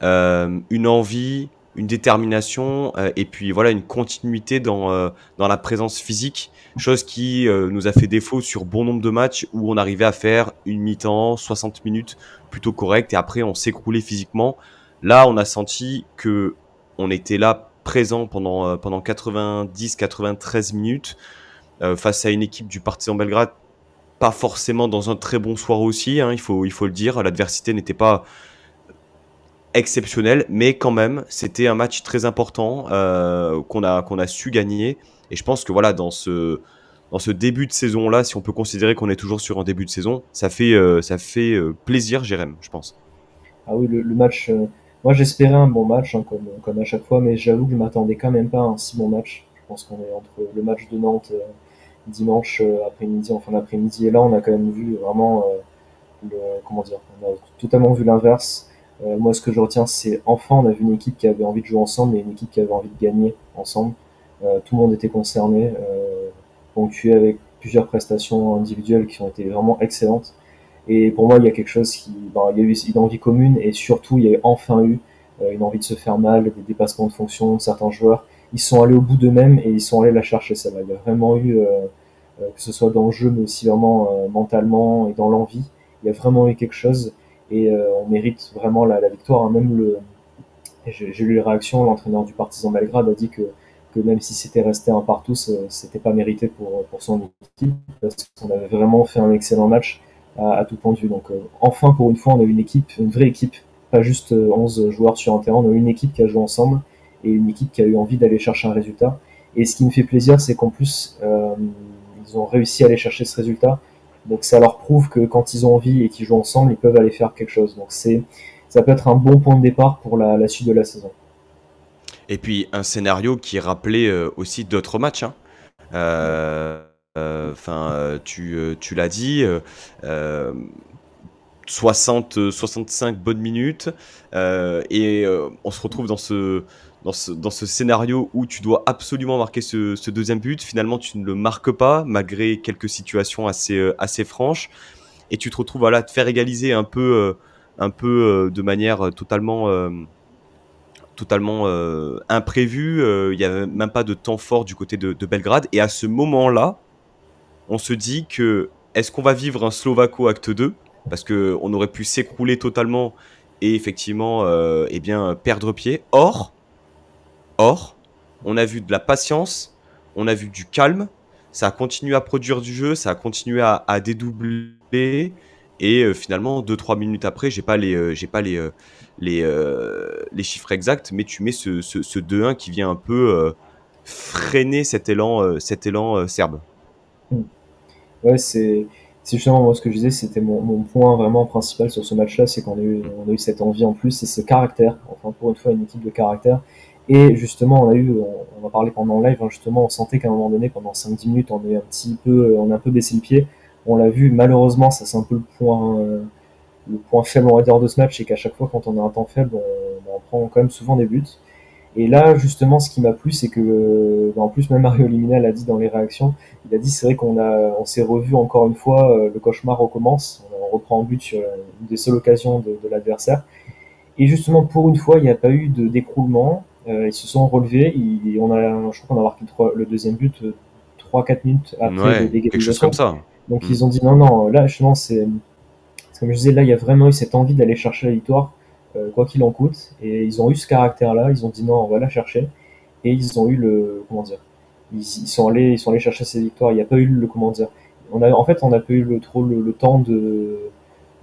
une envie, une détermination et puis voilà une continuité dans la présence physique, chose qui nous a fait défaut sur bon nombre de matchs où on arrivait à faire une mi-temps, 60 minutes plutôt correct et après on s'écroulait physiquement. Là, on a senti que on était là présent pendant 90-93 minutes face à une équipe du Partizan Belgrade, pas forcément dans un très bon soir aussi, hein, il faut le dire. L'adversité n'était pas exceptionnelle, mais quand même, c'était un match très important qu'on a su gagner. Et je pense que voilà, dans ce début de saison-là, si on peut considérer qu'on est toujours sur un début de saison, ça fait plaisir, Jérém, je pense. Ah oui, le match, moi j'espérais un bon match, hein, comme à chaque fois, mais j'avoue que je m'attendais quand même pas à un si bon match. Je pense qu'on est entre le match de Nantes dimanche après-midi, en fin d'après-midi, et là on a quand même vu vraiment comment dire, on a totalement vu l'inverse. Moi, ce que je retiens, c'est enfin, on a vu une équipe qui avait envie de jouer ensemble et une équipe qui avait envie de gagner ensemble. Tout le monde était concerné, ponctué avec plusieurs prestations individuelles qui ont été vraiment excellentes. Et pour moi, il y a quelque chose qui, ben, il y a eu une envie commune et surtout, il y a enfin eu une envie de se faire mal, des dépassements de fonction de certains joueurs. Ils sont allés au bout d'eux-mêmes et ils sont allés la chercher, celle-là. Il y a vraiment eu, que ce soit dans le jeu, mais aussi vraiment mentalement et dans l'envie, il y a vraiment eu quelque chose et on mérite vraiment la victoire, hein. Même j'ai lu les réactions, l'entraîneur du Partizan Belgrade a dit que même si c'était resté un partout, c'était pas mérité pour son équipe parce qu'on avait vraiment fait un excellent match à tout point de vue. Donc enfin pour une fois on a eu une équipe, une vraie équipe, pas juste 11 joueurs sur un terrain, on a eu une équipe qui a joué ensemble et une équipe qui a eu envie d'aller chercher un résultat. Et ce qui me fait plaisir, c'est qu'en plus ils ont réussi à aller chercher ce résultat. Donc ça leur prouve que quand ils ont envie et qu'ils jouent ensemble, ils peuvent aller faire quelque chose. Donc ça peut être un bon point de départ pour la suite de la saison. Et puis un scénario qui rappelait aussi d'autres matchs, hein. Ouais. Tu l'as dit, 65 bonnes minutes, on se retrouve dans ce scénario où tu dois absolument marquer ce deuxième but. Finalement, tu ne le marques pas, malgré quelques situations assez franches. Et tu te retrouves à te faire égaliser un peu de manière totalement imprévue. Il n'y avait même pas de temps fort du côté de Belgrade. Et à ce moment-là, on se dit que est-ce qu'on va vivre un Slovako acte 2 parce qu'on aurait pu s'écrouler totalement et effectivement eh bien, perdre pied. Or, on a vu de la patience, on a vu du calme, ça a continué à produire du jeu, ça a continué à dédoubler et finalement 2-3 minutes après, j'ai pas les chiffres exacts, mais tu mets ce 2-1 qui vient un peu freiner cet élan serbe. Ouais, c'est justement moi ce que je disais, c'était mon point vraiment principal sur ce match-là, c'est on a eu cette envie en plus et ce caractère, enfin pour une fois une équipe de caractère. Et justement, on en parlait pendant le live, hein, justement, on sentait qu'à un moment donné, pendant 5-10 minutes, on a un peu baissé le pied. On l'a vu, malheureusement, ça c'est un peu le point faible, on va dire, de ce match, c'est qu'à chaque fois, quand on a un temps faible, on prend quand même souvent des buts. Et là, justement, ce qui m'a plu, c'est que, en plus, même Mario Limina l'a dit dans les réactions, il a dit, c'est vrai on s'est revu encore une fois, le cauchemar recommence, on reprend en but sur une des seules occasions de l'adversaire. Et justement, pour une fois, il n'y a pas eu d'écroulement, ils se sont relevés, je crois qu'on a marqué le deuxième but 3-4 minutes après Ouais, quelque chose comme l'égalisation. ça. Donc ils ont dit non, non, là, justement, comme je disais, là, il y a vraiment eu cette envie d'aller chercher la victoire, quoi qu'il en coûte. Et ils ont eu ce caractère-là. Ils ont dit non, on va la chercher. Et ils ont eu comment dire, ils sont allés chercher ces victoires. Il n'y a pas eu comment dire, en fait, on n'a pas eu le temps de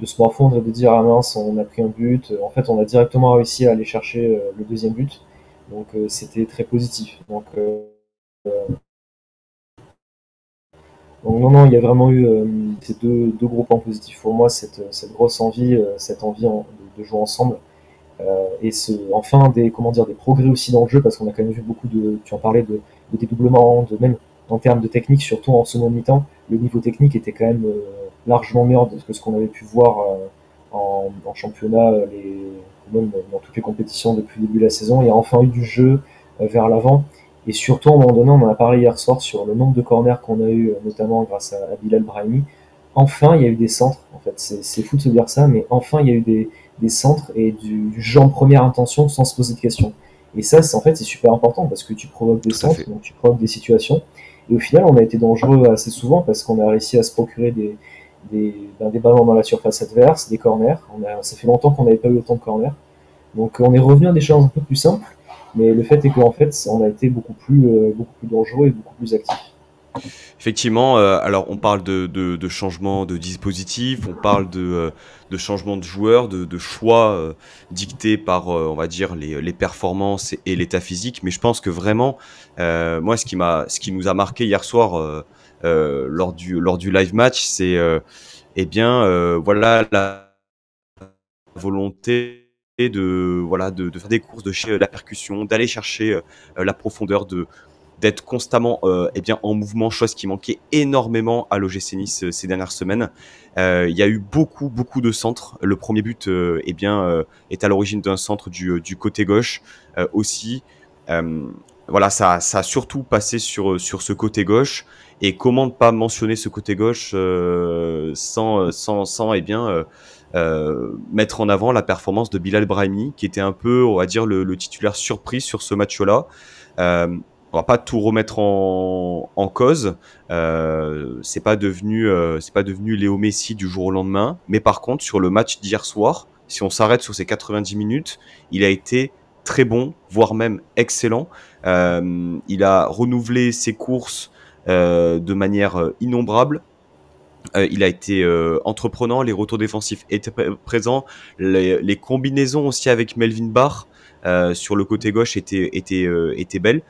se morfondre et de dire ah mince, on a pris un but. En fait, on a directement réussi à aller chercher le deuxième but. Donc c'était très positif. Donc non, non, il y a vraiment eu ces deux gros points positifs pour moi, cette grosse envie, cette envie de jouer ensemble. Et enfin comment dire, des progrès aussi dans le jeu, parce qu'on a quand même vu beaucoup tu en parlais de dédoublement, même en termes de technique, surtout en seconde mi-temps, le niveau technique était quand même largement meilleur que ce qu'on avait pu voir en championnat, même dans toutes les compétitions depuis le début de la saison. Il y a enfin eu du jeu vers l'avant. Et surtout, à un moment donné, on en a parlé hier soir sur le nombre de corners qu'on a eu, notamment grâce à Bilal Brahimi. Enfin, il y a eu des centres. En fait, c'est fou de se dire ça, mais enfin, il y a eu des centres et du jeu en première intention sans se poser de questions. Et ça, en fait, c'est super important parce que tu provoques des Tout à centres, fait. donc tu provoques des situations. Et au final, on a été dangereux assez souvent parce qu'on a réussi à se procurer des ballons dans la surface adverse, des corners. Ça fait longtemps qu'on n'avait pas eu autant de corners. Donc on est revenu à des choses un peu plus simples, mais le fait est qu'en fait, on a été beaucoup plus dangereux et beaucoup plus actifs. Effectivement, alors on parle de changement de dispositif, on parle de changement de joueurs, de choix dictés par, on va dire, les performances et l'état physique. Mais je pense que vraiment, moi, ce qui nous a marqué hier soir lors du live match, c'est eh bien, voilà, la volonté de faire des courses, de chercher la percussion, d'aller chercher la profondeur, d'être constamment eh bien, en mouvement, chose qui manquait énormément à l'OGC Nice ces dernières semaines. Il y a eu beaucoup de centres. Le premier but eh bien, est à l'origine d'un centre du côté gauche aussi. Euh, voilà, ça a surtout passé sur ce côté gauche. Et comment ne pas mentionner ce côté gauche sans eh bien, mettre en avant la performance de Bilal Brahimi, qui était un peu, on va dire, le titulaire surprise sur ce match-là. On va pas tout remettre en cause. C'est pas devenu Léo Messi du jour au lendemain. Mais par contre, sur le match d'hier soir, si on s'arrête sur ces 90 minutes, il a été très bon, voire même excellent. Il a renouvelé ses courses de manière innombrable. Il a été entreprenant, les retours défensifs étaient présents, les combinaisons aussi avec Melvin Barr sur le côté gauche étaient belles.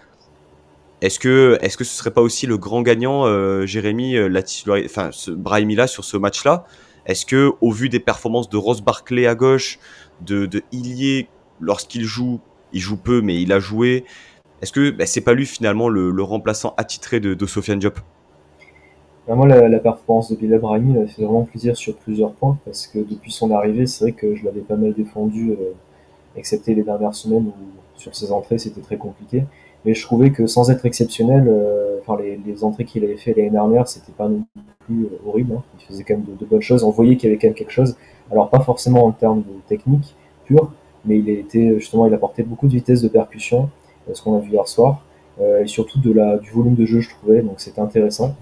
Est-ce que ce serait pas aussi le grand gagnant, Jérémy, Brahimi là sur ce match-là? Est-ce que au vu des performances de Ross Barkley à gauche, de Ilie lorsqu'il joue, il joue peu mais il a joué. Est-ce que c'est pas lui finalement le remplaçant attitré de Sofiane Diop? Moi, la performance de Bilal Brahimi m'a fait vraiment plaisir sur plusieurs points parce que depuis son arrivée, c'est vrai que je l'avais pas mal défendu, excepté les dernières semaines où sur ses entrées c'était très compliqué. Mais je trouvais que sans être exceptionnel, enfin les entrées qu'il avait fait l'année dernière, c'était pas non plus horrible. Hein. Il faisait quand même de bonnes choses. On voyait qu'il y avait quand même quelque chose. Alors pas forcément en termes de technique pure, mais il apportait beaucoup de vitesse de percussion, ce qu'on a vu hier soir, et surtout du volume de jeu, je trouvais. Donc c'était intéressant.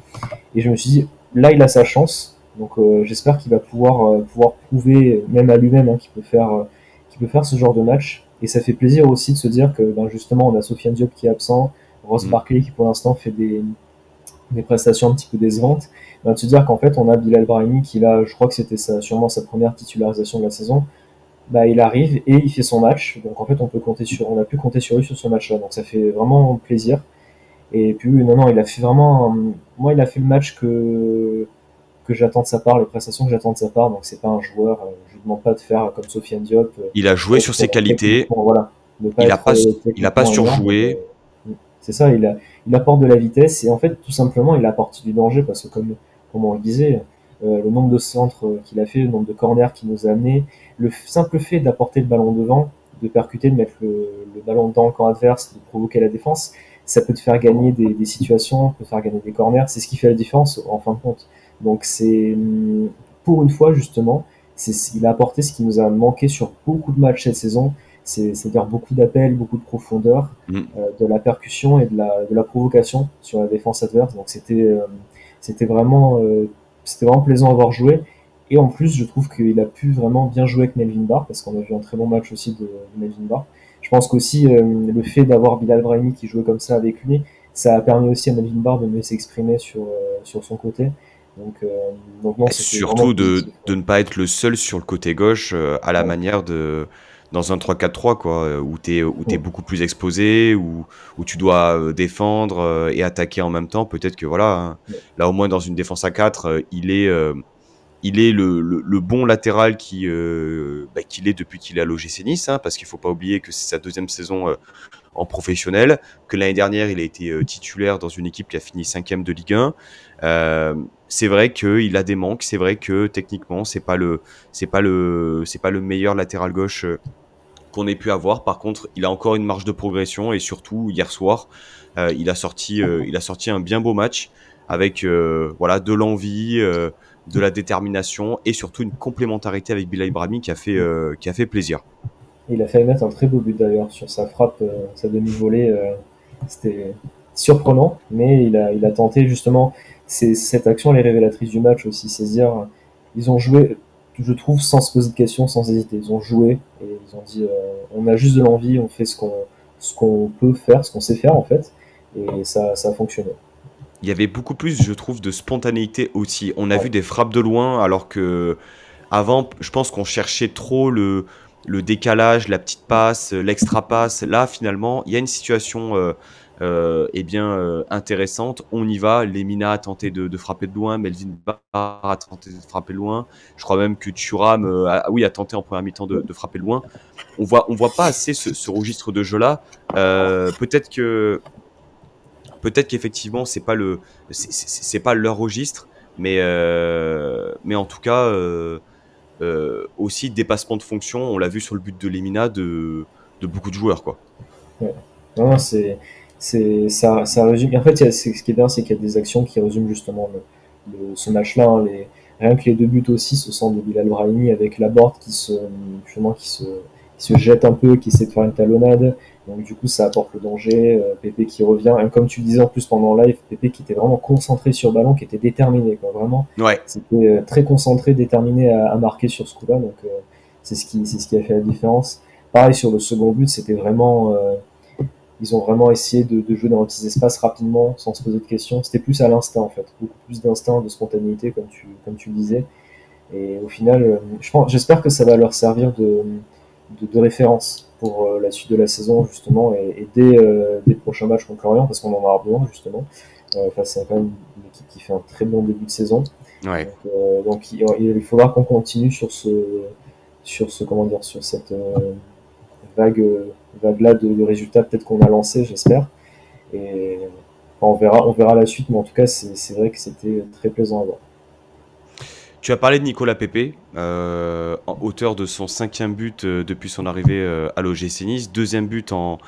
Et je me suis dit, là, il a sa chance. Donc, j'espère qu'il va pouvoir prouver, même à lui-même, hein, qu'il peut faire ce genre de match. Et ça fait plaisir aussi de se dire que, ben, justement, on a Sofiane Diop qui est absent, Ross Mm. Barkley qui, pour l'instant, fait des prestations un petit peu décevantes. Ben, de se dire qu'en fait, on a Bilal Brahimi qui, là, je crois que c'était sûrement sa première titularisation de la saison. Bah, il arrive et il fait son match. Donc, en fait, on a pu compter sur lui sur ce match-là. Donc, ça fait vraiment plaisir. Et puis oui, non, il a fait vraiment. Moi, il a fait le match que j'attends de sa part, les prestations que j'attends de sa part. Donc c'est pas un joueur. Je lui demande pas de faire comme Sofiane Diop, Il a joué sur être ses qualités. techniquement, voilà, ne pas Il a être pas, il a pas techniquement énorme. surjoué. C'est ça, il apporte de la vitesse et en fait, tout simplement, il apporte du danger parce que comme on le disait, le nombre de centres qu'il a fait, le nombre de corners qu'il nous a amené, le simple fait d'apporter le ballon devant, de percuter, de mettre le ballon dans le camp adverse, de provoquer la défense, ça peut te faire gagner des situations, peut te faire gagner des corners. C'est ce qui fait la différence en fin de compte. Donc c'est pour une fois justement, il a apporté ce qui nous a manqué sur beaucoup de matchs cette saison, c'est-à-dire beaucoup d'appels, beaucoup de profondeur, Mm. de la percussion et de la provocation sur la défense adverse. Donc c'était vraiment, c'était vraiment plaisant à voir jouer. Et en plus, je trouve qu'il a pu vraiment bien jouer avec Melvin Barr, parce qu'on a vu un très bon match aussi de Melvin Barr. Je pense qu'aussi le fait d'avoir Bilal Brahimi qui jouait comme ça avec lui, ça a permis aussi à Melvin Barr de mieux s'exprimer sur son côté. Donc, euh, donc non, Et c'était vraiment surtout positif. de ne pas être le seul sur le côté gauche à la Ouais. manière de dans un 3-4-3 quoi, où t'es Ouais. beaucoup plus exposé, où tu dois défendre et attaquer en même temps. Peut-être que voilà, hein, Ouais. là au moins dans une défense à 4, il est le bon latéral qu'il est depuis qu'il est à l'OGC Nice, hein, parce qu'il faut pas oublier que c'est sa deuxième saison en professionnel, que l'année dernière, il a été titulaire dans une équipe qui a fini 5e de Ligue 1. C'est vrai qu'il a des manques, c'est vrai que techniquement, c'est pas le meilleur latéral gauche qu'on ait pu avoir. Par contre, il a encore une marge de progression et surtout, hier soir, il a sorti un bien beau match avec voilà, de l'envie, de la détermination et surtout une complémentarité avec Bilal Brahimi qui a fait plaisir. Il a failli mettre un très beau but d'ailleurs sur sa frappe, sa demi-volée. C'était surprenant, mais il a tenté justement. Cette action, elle est révélatrice du match aussi. C'est dire, ils ont joué, je trouve, sans se poser de questions, sans hésiter. Ils ont joué et ils ont dit, on a juste de l'envie, on fait ce qu'on peut faire, ce qu'on sait faire en fait, et ça a fonctionné. Il y avait beaucoup plus, je trouve, de spontanéité aussi. On a vu des frappes de loin, alors que avant, je pense qu'on cherchait trop le décalage, la petite passe, l'extra passe. Là, finalement, il y a une situation intéressante. On y va. Lemina a tenté de frapper de loin. Melvin Barr a tenté de frapper de loin. Je crois même que Thuram a tenté en première mi-temps de frapper de loin. On voit pas assez ce registre de jeu-là. Peut-être qu'effectivement c'est pas leur registre, mais en tout cas aussi dépassement de fonction. On l'a vu sur le but de Lemina de beaucoup de joueurs, quoi. Ouais. Non, ça résume. En fait, ce qui est bien, c'est qu'il y a des actions qui résument justement ce match-là. Hein. Rien que les deux buts aussi, ce sont de Bilal Brahimi avec Laborde qui se jette un peu, qui essaie de faire une talonnade. Donc du coup, ça apporte le danger. Pépé qui revient. Et comme tu disais en plus pendant le live, Pépé qui était vraiment concentré sur le ballon, qui était déterminé, quoi. Vraiment, Ouais. c'était très concentré, déterminé à marquer sur ce coup-là. Donc c'est ce qui a fait la différence. Pareil sur le second but, c'était vraiment ils ont vraiment essayé de jouer dans les petits espaces rapidement, sans se poser de questions. C'était plus à l'instinct en fait, beaucoup plus d'instinct, de spontanéité comme tu le disais. Et au final, j'espère que ça va leur servir de référence pour la suite de la saison justement et des prochains matchs contre Lorient parce qu'on en aura besoin justement. C'est quand même une équipe qui fait un très bon début de saison. Ouais. Donc il faudra qu'on continue sur cette vague-là de résultats peut-être qu'on a lancé, j'espère. Et on verra la suite, mais en tout cas, c'est vrai que c'était très plaisant à voir. Tu as parlé de Nicolas Pepe, auteur de son 5e but depuis son arrivée à l'OGC Nice, 2e but en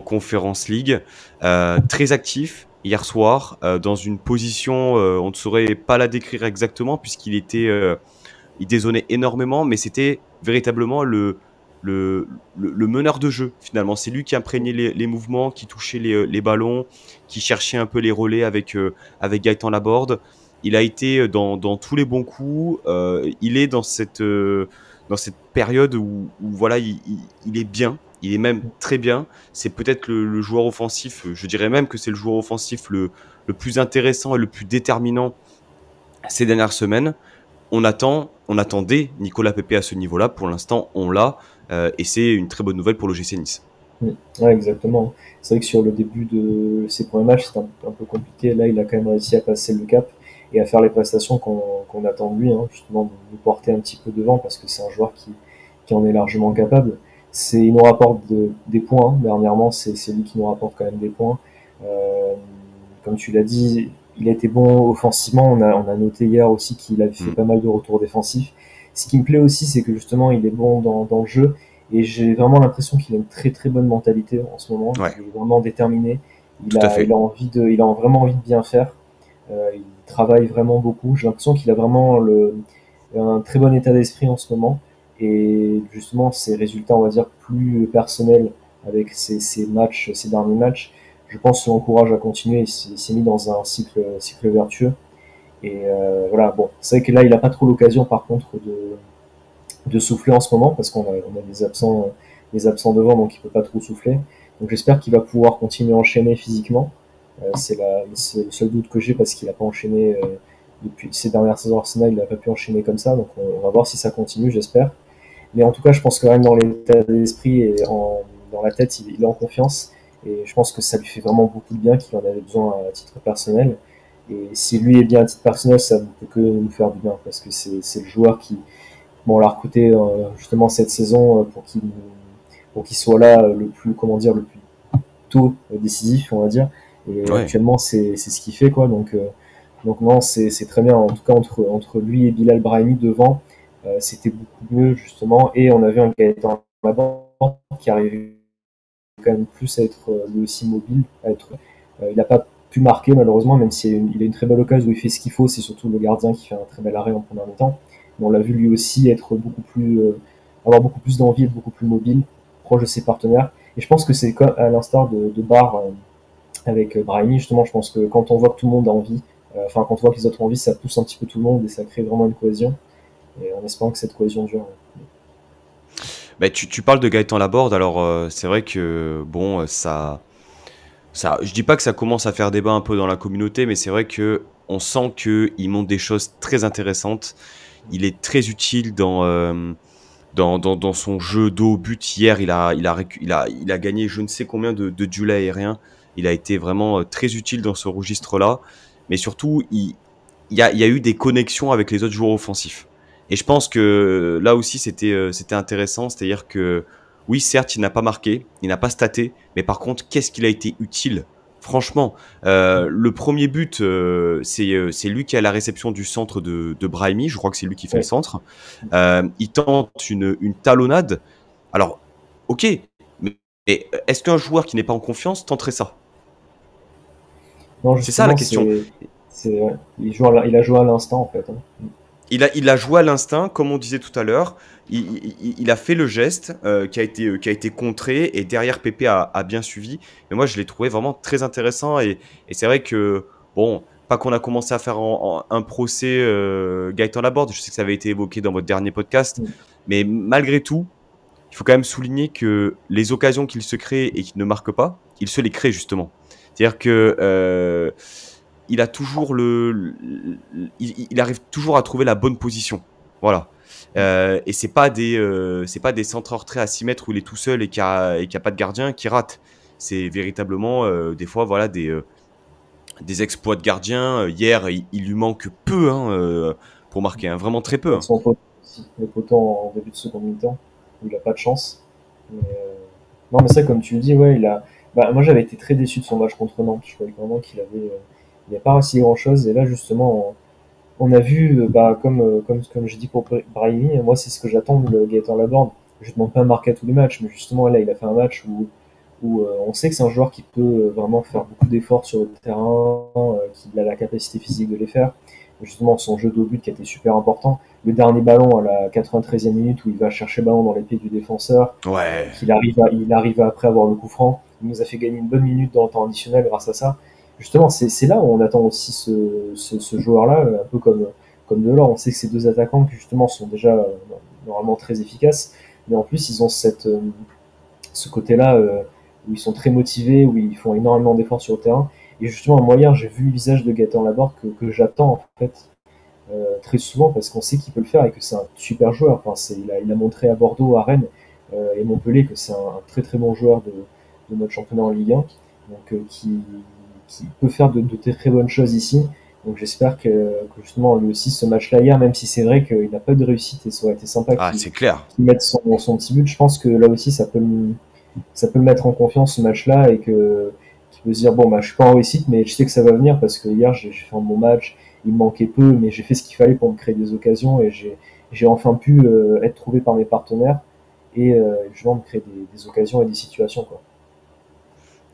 Conference League, très actif hier soir, dans une position, on ne saurait pas la décrire exactement puisqu'il il dézonnait énormément, mais c'était véritablement le meneur de jeu finalement. C'est lui qui imprégnait les mouvements, qui touchait les ballons, qui cherchait un peu les relais avec Gaëtan Laborde. Il a été dans tous les bons coups. Il est dans cette période où voilà, il est bien. Il est même très bien. C'est peut-être le joueur offensif. Je dirais même que c'est le joueur offensif le plus intéressant et le plus déterminant ces dernières semaines. On attendait Nicolas Pepe à ce niveau-là. Pour l'instant, on l'a. Et c'est une très bonne nouvelle pour l'OGC Nice. Ouais, exactement. C'est vrai que sur le début de ses premiers matchs, c'était un peu compliqué. Là, il a quand même réussi à passer le cap et à faire les prestations qu'on attend de lui, hein, justement, de nous porter un petit peu devant parce que c'est un joueur qui en est largement capable. Il nous rapporte des points. Hein. Dernièrement, c'est lui qui nous rapporte quand même des points. Comme tu l'as dit, il a été bon offensivement. On a noté hier aussi qu'il avait fait pas mal de retours défensifs. Ce qui me plaît aussi, c'est que justement, il est bon dans le jeu. Et j'ai vraiment l'impression qu'il a une très très bonne mentalité en ce moment. Ouais. Il est vraiment déterminé. Tout à fait. Il a vraiment envie de bien faire. Il travaille vraiment beaucoup. J'ai l'impression qu'il a vraiment un très bon état d'esprit en ce moment. Et justement, ses résultats, on va dire, plus personnels avec ses derniers matchs, je pense l'encourage à continuer. Il s'est mis dans un cycle vertueux. Et voilà, bon, c'est vrai que là, il n'a pas trop l'occasion, par contre, de souffler en ce moment parce qu'on a des absents devant, donc il peut pas trop souffler. Donc j'espère qu'il va pouvoir continuer à enchaîner physiquement. C'est le seul doute que j'ai parce qu'il n'a pas enchaîné depuis ces dernières saisons Arsenal, il n'a pas pu enchaîner comme ça. Donc on va voir si ça continue, j'espère. Mais en tout cas, je pense que même dans l'état d'esprit et dans la tête, il est en confiance. Et je pense que ça lui fait vraiment beaucoup de bien, qu'il en avait besoin à titre personnel. Et si lui est bien à titre personnel, ça ne peut que nous faire du bien parce que c'est le joueur qui, bon, on l'a recruté justement cette saison pour qu'il soit là le plus tôt décisif, on va dire. Et Ouais. actuellement, c'est ce qu'il fait, quoi. Donc non, c'est très bien. En tout cas, entre lui et Bilal Brahimi devant, c'était beaucoup mieux justement. Et on avait un Gaëtan Laborde qui arrivait quand même plus à être lui aussi mobile, il n'a pas pu marquer malheureusement, même s'il a une très belle occasion où il fait ce qu'il faut, c'est surtout le gardien qui fait un très bel arrêt en première mi-temps. Mais on l'a vu lui aussi être beaucoup plus, avoir beaucoup plus d'envie, être beaucoup plus mobile, proche de ses partenaires. Et je pense que c'est comme à l'instar de Barr avec Brahimi, justement, je pense que quand on voit que tout le monde a envie, enfin quand on voit que les autres ont envie, ça pousse un petit peu tout le monde et ça crée vraiment une cohésion. Et en espérant que cette cohésion dure. Bah, tu parles de Gaëtan Laborde, alors c'est vrai que bon, je dis pas que ça commence à faire débat un peu dans la communauté, mais c'est vrai que on sent qu'il montre des choses très intéressantes. Il est très utile dans son jeu dos au but. Hier, il a gagné je ne sais combien de duels aériens. Il a été vraiment très utile dans ce registre-là. Mais surtout, il y a eu des connexions avec les autres joueurs offensifs. Et je pense que là aussi, c'était intéressant. C'est-à-dire que, oui, certes, il n'a pas marqué, il n'a pas staté, mais par contre, qu'est-ce qu'il a été utile? Franchement, le premier but, c'est lui qui a la réception du centre de Brahimi. Je crois que c'est lui qui fait le Ouais. centre. Il tente une talonnade. Alors, ok, mais est-ce qu'un joueur qui n'est pas en confiance tenterait ça? Non, C'est ça la justement, question. ouais, il a joué à l'instant en fait. Hein. Il a joué à l'instinct, comme on disait tout à l'heure. Il a fait le geste qui a été contré et derrière Pépé a bien suivi. Mais moi, je l'ai trouvé vraiment très intéressant et c'est vrai que, bon, pas qu'on a commencé à faire un procès Gaëtan Laborde, je sais que ça avait été évoqué dans votre dernier podcast, Mm. mais malgré tout, il faut quand même souligner que les occasions qu'il se crée et qu'il ne marque pas, il se les crée justement. C'est-à-dire que il a toujours il arrive toujours à trouver la bonne position. Voilà. Et c'est pas des centres hors trait à 6 mètres où il est tout seul et qu'il n'y a pas de gardien qui rate. C'est véritablement des fois voilà des exploits de gardien. Hier, il lui manque peu hein, pour marquer, hein, vraiment très peu. Avec Hein. son poteau aussi, le poteau en début de seconde mi-temps, où il a pas de chance. Mais, non, mais ça, comme tu le dis, ouais, bah, moi j'avais été très déçu de son match contre Nantes. Je croyais vraiment il n'a pas réussi grand-chose. Et là, justement, on a vu, bah, comme j'ai dit pour Brahimi, moi c'est ce que j'attends de Gaëtan Laborde. Je ne demande pas de marquer à tous les matchs, mais justement là il a fait un match où on sait que c'est un joueur qui peut vraiment faire beaucoup d'efforts sur le terrain, qu'il a la capacité physique de les faire. Justement son jeu de but qui a été super important. Le dernier ballon à la 93e minute où il va chercher le ballon dans les pieds du défenseur, Ouais. il arrive à après avoir le coup franc. Il nous a fait gagner une bonne minute dans le temps additionnel grâce à ça. Justement, c'est là où on attend aussi ce joueur-là, un peu comme Delors. On sait que ces deux attaquants qui justement sont déjà normalement très efficaces, mais en plus ils ont ce côté-là où ils sont très motivés, où ils font énormément d'efforts sur le terrain. Et justement, moi hier, j'ai vu le visage de Gaëtan Laborde que j'attends en fait très souvent parce qu'on sait qu'il peut le faire et que c'est un super joueur. Enfin, il a montré à Bordeaux, à Rennes et Montpellier que c'est un très très bon joueur de notre championnat en Ligue 1, donc qui peut faire de très bonnes choses ici. Donc j'espère que justement lui aussi ce match-là hier, même si c'est vrai qu'il n'a pas eu de réussite et ça aurait été sympa Ah, c'est clair. qu'il mette son petit but, je pense que là aussi ça peut le mettre en confiance ce match-là et qu'il peut se dire bon bah je suis pas en réussite mais je sais que ça va venir parce que hier j'ai fait un bon match, il me manquait peu mais j'ai fait ce qu'il fallait pour me créer des occasions et j'ai enfin pu être trouvé par mes partenaires et justement me créer des occasions et des situations quoi.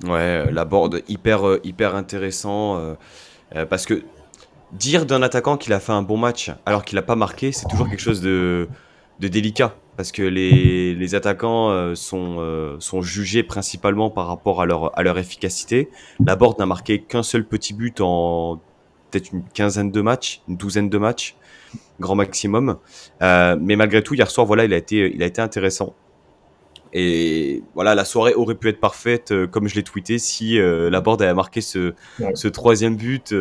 Ouais, Laborde hyper intéressant parce que dire d'un attaquant qu'il a fait un bon match alors qu'il n'a pas marqué, c'est toujours quelque chose de délicat. Parce que les attaquants sont jugés principalement par rapport à leur efficacité. Laborde n'a marqué qu'un seul petit but en peut-être une quinzaine de matchs, une douzaine de matchs, grand maximum. Mais malgré tout, hier soir, voilà, il a été intéressant. Et voilà, la soirée aurait pu être parfaite, comme je l'ai tweeté, si Laborde avait marqué ce, Ouais. ce troisième but.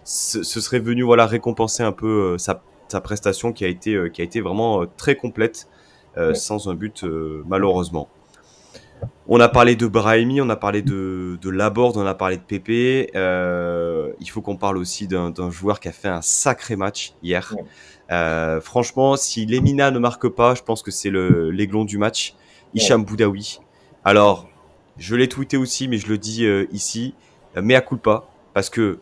Ce serait venu voilà, récompenser un peu sa prestation qui a été vraiment très complète, Ouais. sans un but, malheureusement. On a parlé de Brahimi, on a parlé de Laborde, on a parlé de Pépé. Il faut qu'on parle aussi d'un joueur qui a fait un sacré match hier. Ouais. Franchement, si Lemina ne marque pas, je pense que c'est l'aiglon du match. Ouais. Hicham Boudaoui. Alors, je l'ai tweeté aussi, mais je le dis ici, mea culpa, parce que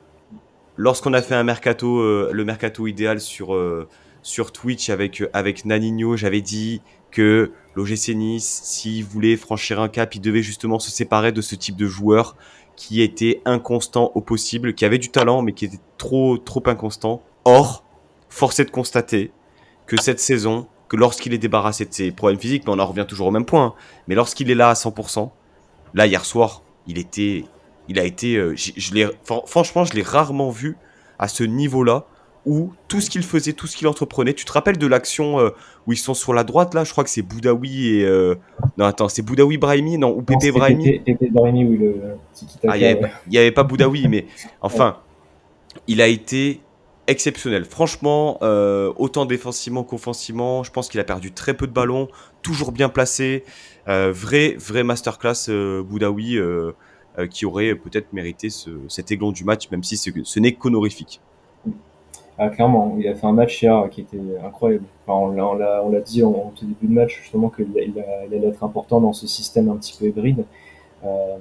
lorsqu'on a fait le mercato idéal sur Twitch avec Naninho, j'avais dit que l'OGC Nice, s'il voulait franchir un cap, il devait justement se séparer de ce type de joueur qui était inconstant au possible, qui avait du talent, mais qui était trop inconstant. Or, force est de constater que cette saison, que lorsqu'il est débarrassé de ses problèmes physiques, mais on en revient toujours au même point, hein, mais lorsqu'il est là à 100%, là, hier soir, il a été, franchement, je l'ai rarement vu à ce niveau-là, où tout ce qu'il faisait, tout ce qu'il entreprenait, tu te rappelles de l'action où ils sont sur la droite, là, je crois que c'est Boudaoui et... Non, attends, c'est Boudaoui Brahimi, non, ou Non, Pépé c'était Brahimi. Pépé Brahimi, oui, le tiki Ah, taka. il y avait pas Boudaoui, mais enfin, il a été exceptionnel. Franchement, autant défensivement qu'offensivement, je pense qu'il a perdu très peu de ballons, toujours bien placé. Vrai masterclass Boudaoui qui aurait peut-être mérité cet aiglon du match, même si ce n'est qu'honorifique. Ah, clairement, il a fait un match hier qui était incroyable. Enfin, on l'a dit en tout début de match, justement, qu'il allait être important dans ce système un petit peu hybride, euh,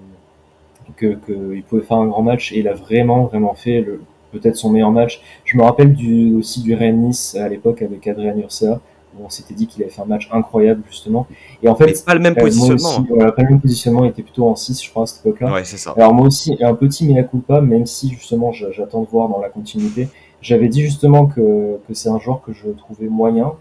qu'il pouvait faire un grand match, et il a vraiment fait peut-être son meilleur match. Je me rappelle aussi du Rennes Nice à l'époque avec Adrien Urcea, où on s'était dit qu'il avait fait un match incroyable, justement. Et en Mais fait, pas le même moi positionnement, aussi, hein. voilà, pas le même positionnement, il était plutôt en 6, je crois, à cette époque-là. Ouais, c'est ça. Alors moi aussi, un petit mea culpa, même si justement j'attends de voir dans la continuité. J'avais dit justement que c'est un joueur que je trouvais moyen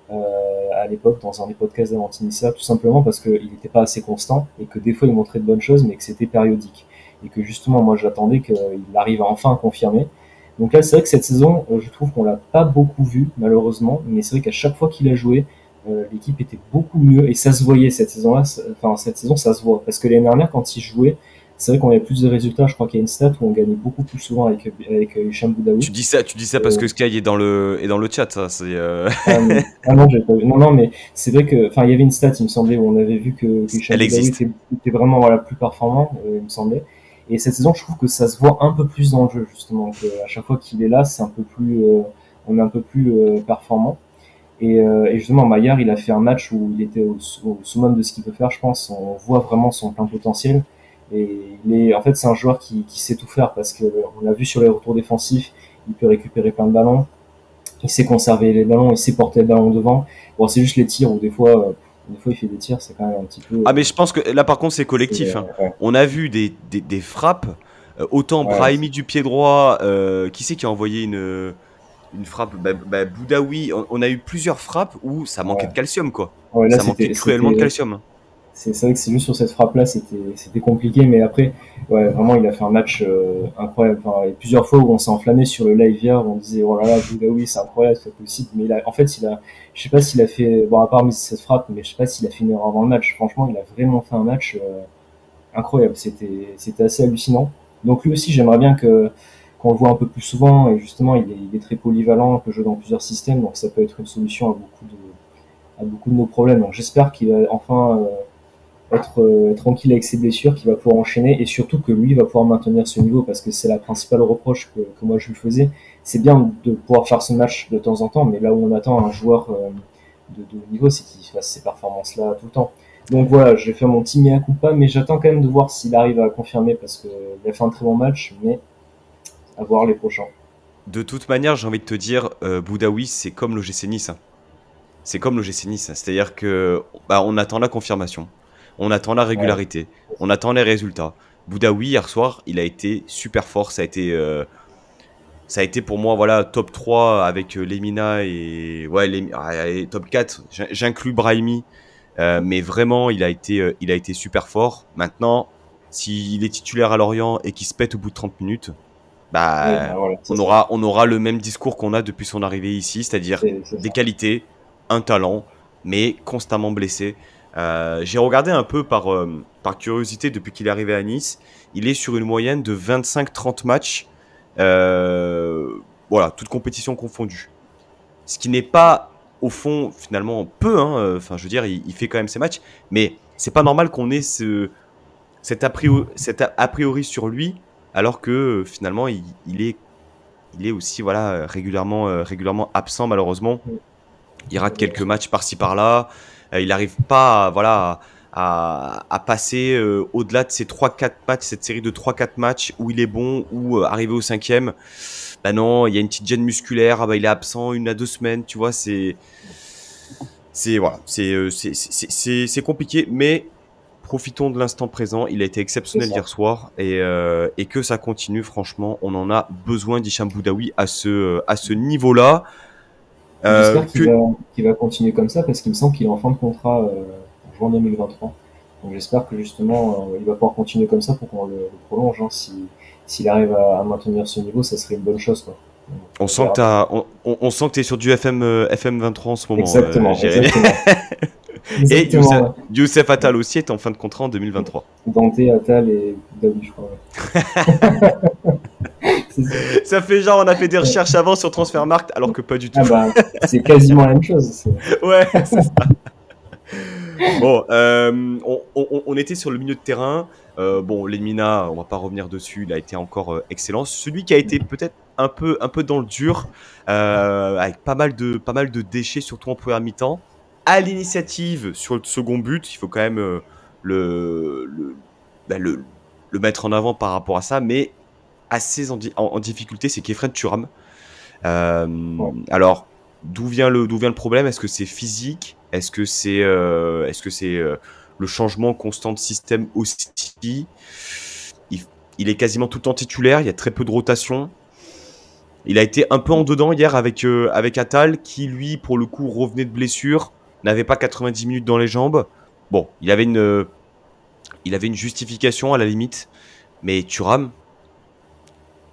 à l'époque dans un des podcasts d'Avantinissa, tout simplement parce qu'il n'était pas assez constant et que des fois il montrait de bonnes choses, mais que c'était périodique. Et que justement, moi j'attendais qu'il arrive à enfin confirmer. Donc là, c'est vrai que cette saison, je trouve qu'on l'a pas beaucoup vu, malheureusement, mais c'est vrai qu'à chaque fois qu'il a joué, l'équipe était beaucoup mieux et ça se voyait cette saison-là. Enfin, cette saison, ça se voit parce que l'année dernière, quand il jouait, c'est vrai qu'on avait plus de résultats. Je crois qu'il y a une stat où on gagnait beaucoup plus souvent avec Hicham Boudaoui. Tu dis ça parce que Sky est dans le chat, ça. Non, j'ai pas vu. Non, mais c'est vrai que, enfin, il y avait une stat, il me semblait, où on avait vu que Hicham Elle Boudaoui existe. était vraiment voilà, plus performant, il me semblait. Et cette saison, je trouve que ça se voit un peu plus dans le jeu, justement. Que à chaque fois qu'il est là, c'est un peu plus, on est un peu plus performant. Et justement, Maillard, il a fait un match où il était au summum de ce qu'il peut faire, je pense. On voit vraiment son plein potentiel. Et en fait, c'est un joueur qui sait tout faire parce que on l'a vu sur les retours défensifs, il peut récupérer plein de ballons, il sait conserver les ballons, il sait porter le ballon devant. Bon, c'est juste les tirs où des fois il fait des tirs, c'est quand même un petit peu. Ah, mais je pense que là, par contre, c'est collectif, hein. Ouais, On a vu des frappes, autant ouais, Brahimi du pied droit, qui c'est qui a envoyé une frappe, Boudaoui, on a eu plusieurs frappes où ça manquait ouais. de calcium, quoi. Ouais, là, Ça manquait cruellement de calcium, hein. c'est vrai que c'est juste sur cette frappe-là, c'était compliqué, mais après, ouais, vraiment, il a fait un match incroyable. Enfin, il y a plusieurs fois où on s'est enflammé sur le live hier, où on disait, oh là là, Boudaoui, c'est incroyable, c'est possible. Mais en fait, je sais pas s'il a fait, bon, à part cette frappe, mais je sais pas s'il a fait une erreur avant le match. Franchement, il a vraiment fait un match incroyable. C'était assez hallucinant. Donc lui aussi, j'aimerais bien qu'on le voit un peu plus souvent, et justement, il est très polyvalent, il peut jouer dans plusieurs systèmes, donc ça peut être une solution à beaucoup de nos problèmes. Donc j'espère qu'il va enfin être tranquille avec ses blessures, qu'il va pouvoir enchaîner et surtout que lui va pouvoir maintenir ce niveau parce que c'est la principale reproche que moi je lui faisais. C'est bien de pouvoir faire ce match de temps en temps, mais là où on attend un joueur de haut niveau, c'est qu'il fasse ces performances-là tout le temps. Donc voilà, j'ai fait mon petit mea culpa, mais j'attends quand même de voir s'il arrive à confirmer parce qu'il a fait un très bon match, mais à voir les prochains. De toute manière, j'ai envie de te dire, Boudaoui, c'est comme l'OGC Nice, hein. C'est comme l'OGC Nice, hein. C'est-à-dire que on attend la confirmation, on attend la Ouais, régularité, on attend les résultats. Boudaoui, hier soir, il a été super fort. Ça a été pour moi voilà, top 3 avec Lemina et, ouais, et top 4. J'inclus Brahimi, mais vraiment, il a été super fort. Maintenant, s'il est titulaire à Lorient et qu'il se pète au bout de 30 minutes, ouais, bah bah, voilà, c'est on ça. aura, on aura le même discours qu'on a depuis son arrivée ici, c'est-à-dire C'est des ça. qualités, un talent, mais constamment blessé. J'ai regardé un peu par curiosité depuis qu'il est arrivé à Nice. Il est sur une moyenne de 25-30 matchs, euh, voilà, toutes compétitions confondues. Ce qui n'est pas, au fond, finalement, peu, hein. Enfin, je veux dire, il fait quand même ses matchs, mais c'est pas normal qu'on ait cet a priori sur lui, alors que finalement, il est aussi voilà, régulièrement absent, malheureusement. Il rate quelques matchs par-ci par-là. Il n'arrive pas voilà, à passer au-delà de ces 3-4 matchs, cette série de 3-4 matchs où il est bon, ou arrivé au cinquième, bah non, il y a une petite gêne musculaire, il est absent 1 à 2 semaines, tu vois, Voilà, c'est compliqué, mais profitons de l'instant présent. Il a été exceptionnel hier soir et que ça continue. Franchement, on en a besoin d'Hicham Boudaoui à ce niveau-là. J'espère qu'il va continuer comme ça parce qu'il me semble qu'il est en fin de contrat en juin 2023. Donc j'espère que justement il va pouvoir continuer comme ça pour qu'on le prolonge. Hein. S'il arrive à maintenir ce niveau, ça serait une bonne chose, quoi. On sent que tu es sur du FM 23 en ce moment. Exactement. Et Youssef Attal aussi est en fin de contrat en 2023. Dante, Attal et Daoui, je crois. Ouais. Ça fait genre on a fait des recherches avant sur Transfermarkt alors que pas du tout. Ah bah, c'est quasiment la même chose. Ouais, c'est ça. Bon, on était sur le milieu de terrain. Bon, Lemina, on va pas revenir dessus, il a été encore excellent. Celui qui a été peut-être un peu dans le dur, avec pas mal de déchets, surtout en première mi-temps. À l'initiative sur le second but, il faut quand même le mettre en avant par rapport à ça, mais assez en difficulté, c'est Khéphren Thuram. Alors, d'où vient le problème? Est-ce que c'est physique? Est-ce que c'est le changement constant de système aussi? Il est quasiment tout le temps titulaire, il y a très peu de rotation. Il a été un peu en dedans hier avec Attal, qui lui, pour le coup, revenait de blessure, n'avait pas 90 minutes dans les jambes. Bon, il avait une justification à la limite, mais Thuram,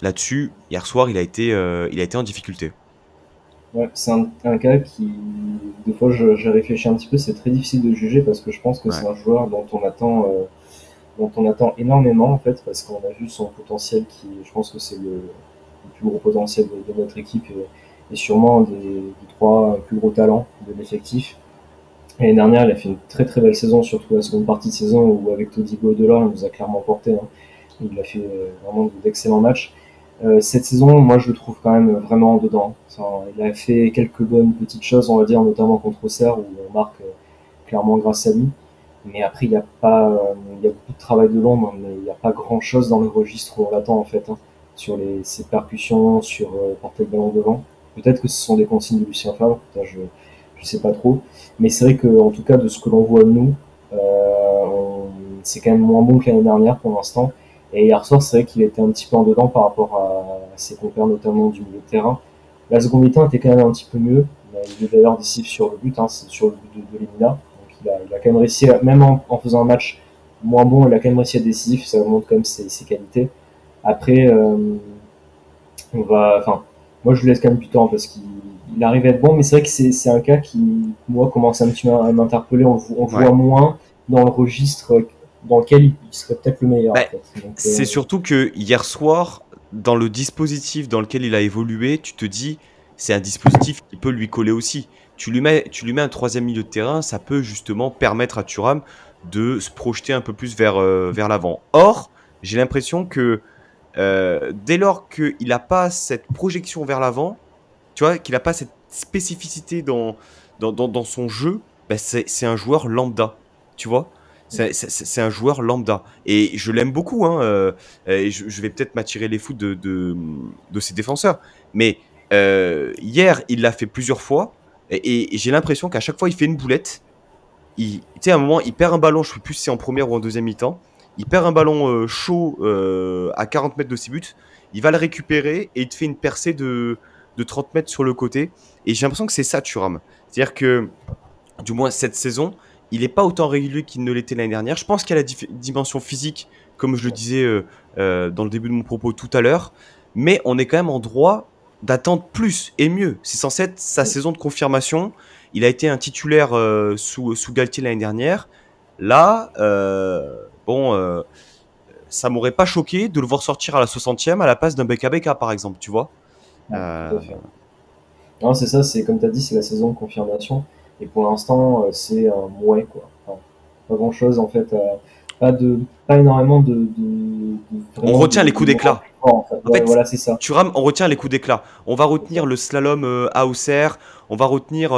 là-dessus, hier soir, il a été en difficulté. Ouais, c'est un cas qui, des fois, j'ai réfléchi un petit peu, c'est très difficile de juger parce que je pense que c'est un joueur dont on attend énormément, en fait, parce qu'on a vu son potentiel qui, je pense que c'est le plus gros potentiel de notre équipe et sûrement des trois plus gros talents de l'effectif. L'année dernière, il a fait une très très belle saison, surtout la seconde partie de saison où avec Todibo et Delors, il nous a clairement porté. Hein. Il a fait vraiment d'excellents matchs. Cette saison, moi, je le trouve quand même vraiment en dedans. Enfin, il a fait quelques bonnes petites choses, on va dire, notamment contre Auxerre, où on marque clairement grâce à lui. Mais après, il y a beaucoup de travail de l'ombre, mais il n'y a pas grand-chose dans le registre où on l'attend, en fait, hein, sur ses percussions, sur porter le ballon devant. Peut-être que ce sont des consignes de Lucien Favre, je sais pas trop. Mais c'est vrai que, en tout cas, de ce que l'on voit de nous, c'est quand même moins bon que l'année dernière pour l'instant. Et hier soir, c'est vrai qu'il était un petit peu en dedans par rapport à ses compères, notamment du milieu de terrain. La seconde mi-temps était quand même un petit peu mieux. Il est d'ailleurs décisif sur le but, hein, c'est sur le but de Lemina. Donc il a quand même réussi, même en faisant un match moins bon, il a quand même réussi à être décisif, ça montre quand même ses qualités. Après, moi je lui laisse quand même du temps parce qu'il arrive à être bon, mais c'est vrai que c'est un cas qui, moi, commence un petit peu à m'interpeller. On voit moins dans le registre dans lequel il serait peut-être le meilleur. En fait. C'est surtout que hier soir, dans le dispositif dans lequel il a évolué, tu te dis, c'est un dispositif qui peut lui coller aussi. Tu lui mets un troisième milieu de terrain, ça peut justement permettre à Thuram de se projeter un peu plus vers l'avant. Or, j'ai l'impression que dès lors qu'il n'a pas cette projection vers l'avant, tu vois, qu'il n'a pas cette spécificité dans son jeu, bah c'est un joueur lambda, tu vois. C'est un joueur lambda. Et je l'aime beaucoup, hein, et je vais peut-être m'attirer les foudres de ses défenseurs. Mais hier, il l'a fait plusieurs fois, et j'ai l'impression qu'à chaque fois, il fait une boulette. Tu sais, à un moment, il perd un ballon, je ne sais plus si c'est en première ou en deuxième mi-temps. Il perd un ballon chaud à 40 mètres de ses buts. Il va le récupérer et il te fait une percée de 30 mètres sur le côté. Et j'ai l'impression que c'est ça, Thuram. C'est-à-dire que, du moins cette saison, il n'est pas autant régulier qu'il ne l'était l'année dernière. Je pense qu'il y a la dimension physique, comme je le disais dans le début de mon propos tout à l'heure. Mais on est quand même en droit d'attendre plus et mieux. C'est censé être sa saison de confirmation. Il a été un titulaire sous Galtier l'année dernière. Là, ça m'aurait pas choqué de le voir sortir à la 60e à la place d'un Beka Beka, par exemple, tu vois. Tout à fait. Non, c'est ça, c'est comme tu as dit, c'est la saison de confirmation. Et pour l'instant, c'est un mouet, quoi. Enfin, pas grand-chose, en fait. Pas énormément on retient les coups d'éclat. En fait, voilà, c'est ça. Thuram, on retient les coups d'éclat. On va retenir le slalom à Auxerre. On va retenir,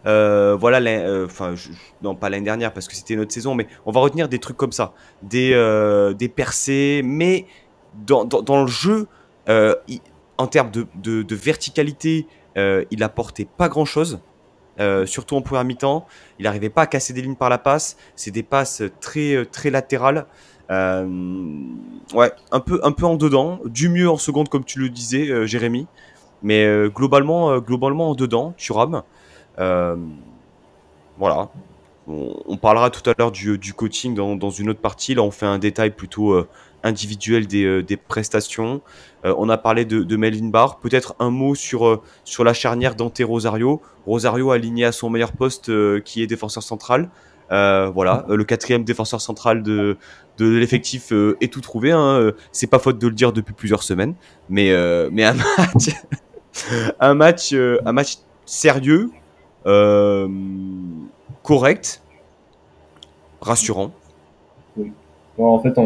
non pas l'année dernière parce que c'était notre saison, mais on va retenir des trucs comme ça, des percées. Mais dans le jeu, en termes de verticalité, il apportait pas grand-chose. surtout en première mi-temps. Il n'arrivait pas à casser des lignes par la passe. C'est des passes très latérales. Ouais, un peu en dedans. Du mieux en seconde, comme tu le disais, Jérémy. Mais globalement en dedans, Thuram. Euh, voilà. On parlera tout à l'heure du coaching dans une autre partie. Là, on fait un détail plutôt individuel des prestations. On a parlé de Melvin Barr. Peut-être un mot sur la charnière Dante Rosario. Rosario aligné à son meilleur poste qui est défenseur central. Voilà, le quatrième défenseur central de l'effectif est tout trouvé. Hein. C'est pas faute de le dire depuis plusieurs semaines. Mais un match, un match sérieux. Euh, correct, rassurant. Oui. Bon, en fait,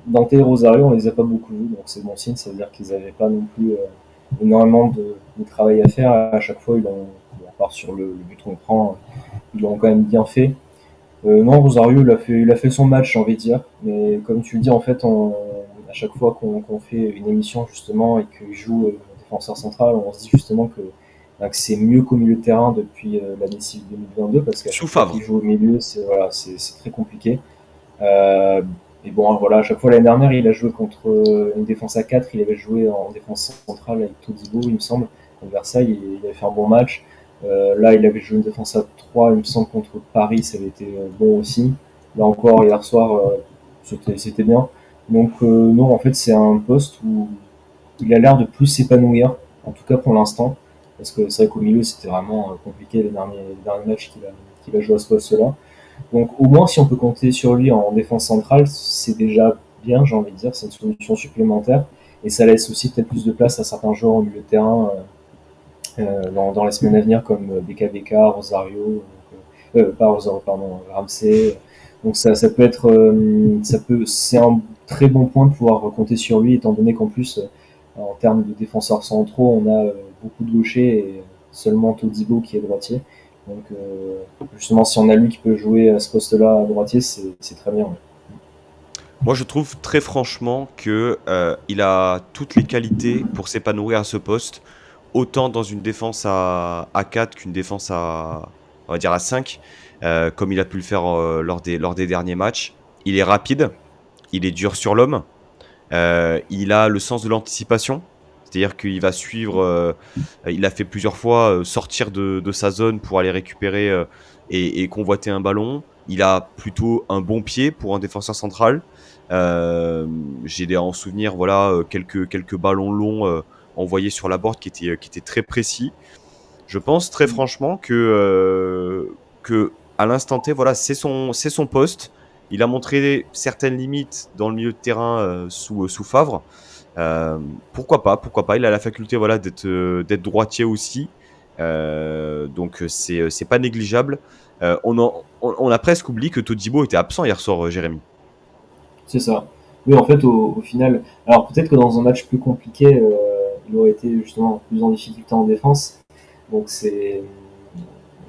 Dante et Rosario, on les a pas beaucoup vus, donc c'est bon signe, ça veut dire qu'ils n'avaient pas non plus énormément de travail à faire. À chaque fois, à part sur le but qu'on prend, ils l'ont quand même bien fait. Non, Rosario, il a fait son match, j'ai envie de dire. Mais comme tu le dis, en fait, à chaque fois qu'on fait une émission, justement, et qu'il joue défenseur central, on se dit justement que c'est mieux qu'au milieu de terrain depuis l'année 2022, parce qu'à Sous chaque fois Favre. qu'il joue au milieu, c'est très compliqué. Euh, et bon, voilà, à chaque fois l'année dernière, il a joué contre une défense à 4, il avait joué en défense centrale avec Todibo, il me semble, contre Versailles, et il avait fait un bon match. Là, il avait joué une défense à 3, il me semble, contre Paris, ça avait été bon aussi. Là encore, hier soir, c'était bien. Donc, non, en fait, c'est un poste où il a l'air de plus s'épanouir, en tout cas pour l'instant, parce que c'est vrai qu'au milieu, c'était vraiment compliqué les derniers matchs qu'il a joué à ce poste-là. Donc au moins si on peut compter sur lui en défense centrale, c'est déjà bien, j'ai envie de dire, c'est une solution supplémentaire. Et ça laisse aussi peut-être plus de place à certains joueurs au milieu de terrain dans les semaines à venir comme BKBK, Rosario, pas Rosario, pardon, Ramsey. Donc ça peut être, c'est un très bon point de pouvoir compter sur lui, étant donné qu'en plus, en termes de défenseurs centraux, on a beaucoup de gauchers et seulement Todibo qui est droitier. Donc justement, si on a lui qui peut jouer à ce poste-là à droitier, c'est très bien. Ouais. Moi, je trouve très franchement que il a toutes les qualités pour s'épanouir à ce poste, autant dans une défense à 4 qu'une défense on va dire à 5, comme il a pu le faire lors des derniers matchs. Il est rapide, il est dur sur l'homme, il a le sens de l'anticipation. C'est-à-dire qu'il va suivre, il a fait plusieurs fois sortir de sa zone pour aller récupérer et convoiter un ballon. Il a plutôt un bon pied pour un défenseur central. J'ai en souvenir voilà, quelques ballons longs envoyés sur la board qui étaient très précis. Je pense très franchement que à l'instant T, voilà, c'est son poste. Il a montré certaines limites dans le milieu de terrain sous Favre. Pourquoi pas. Il a la faculté voilà, d'être droitier aussi. Donc c'est pas négligeable. On a presque oublié que Todibo était absent hier soir, Jérémy. C'est ça. Oui, en fait, au final, alors peut-être que dans un match plus compliqué, il aurait été justement plus en difficulté en défense. Donc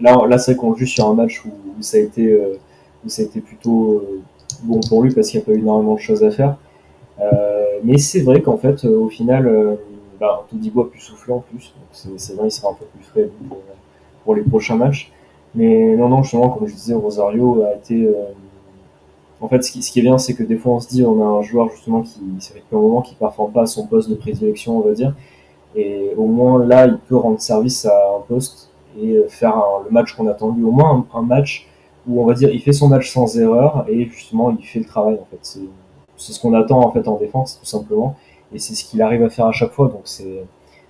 là c'est vrai qu'on joue sur un match où ça a été plutôt bon pour lui parce qu'il n'y a pas eu énormément de choses à faire. Mais c'est vrai qu'en fait, au final, Todibo a pu souffler en plus. Donc c'est vrai, il sera un peu plus frais pour les prochains matchs. Mais non, justement, comme je disais, Rosario a été. En fait, ce qui est bien, c'est que des fois, on se dit, on a un joueur justement ça fait depuis un moment qui ne performe pas à son poste de prédilection, on va dire. Et au moins, là, il peut rendre service à un poste et faire le match qu'on attend de lui. Au moins, un match où, on va dire, il fait son match sans erreur et justement, il fait le travail, en fait. C'est ce qu'on attend, en fait, en défense, tout simplement. Et c'est ce qu'il arrive à faire à chaque fois. Donc,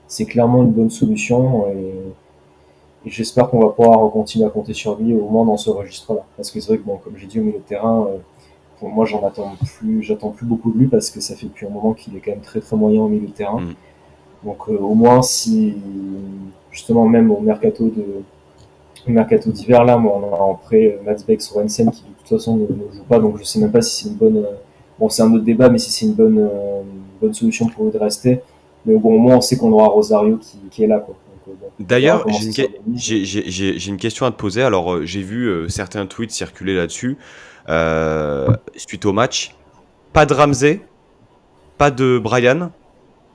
c'est clairement une bonne solution. Et j'espère qu'on va pouvoir continuer à compter sur lui, au moins dans ce registre-là. Parce que c'est vrai que, bon, comme j'ai dit, au milieu de terrain, pour moi, j'attends plus beaucoup de lui parce que ça fait depuis un moment qu'il est quand même très très moyen au milieu de terrain. Mm. Donc au moins si justement même au mercato d'hiver là, moi on a en prêt Mats Beck Sorensen qui de toute façon ne joue pas, donc je sais même pas si c'est une bonne bon c'est un autre débat, mais si c'est une bonne solution pour eux de rester. Mais bon au moins on sait qu'on aura Rosario qui est là quoi. Donc, bon, D'ailleurs, j'ai une question à te poser. Alors, j'ai vu certains tweets circuler là-dessus suite au match. Pas de Ramsey, pas de Brian,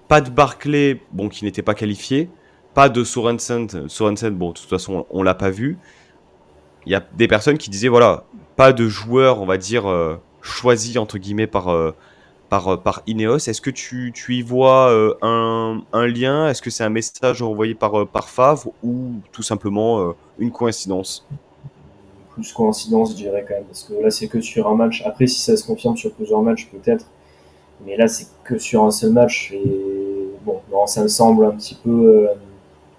pas de Barclay, bon, qui n'était pas qualifié. pas de Sorensen. Sorensen, bon, de toute façon, on l'a pas vu. Il y a des personnes qui disaient, voilà, pas de joueur, on va dire, choisi, entre guillemets, par Ineos. Est-ce que tu y vois un lien? Est-ce que c'est un message envoyé par Favre ou tout simplement une coïncidence? Plus coïncidence, je dirais quand même, parce que là, c'est que sur un match. Après, si ça se confirme sur plusieurs matchs, peut-être. Mais là, c'est que sur un seul match. Et bon, non, ça me semble un petit peu.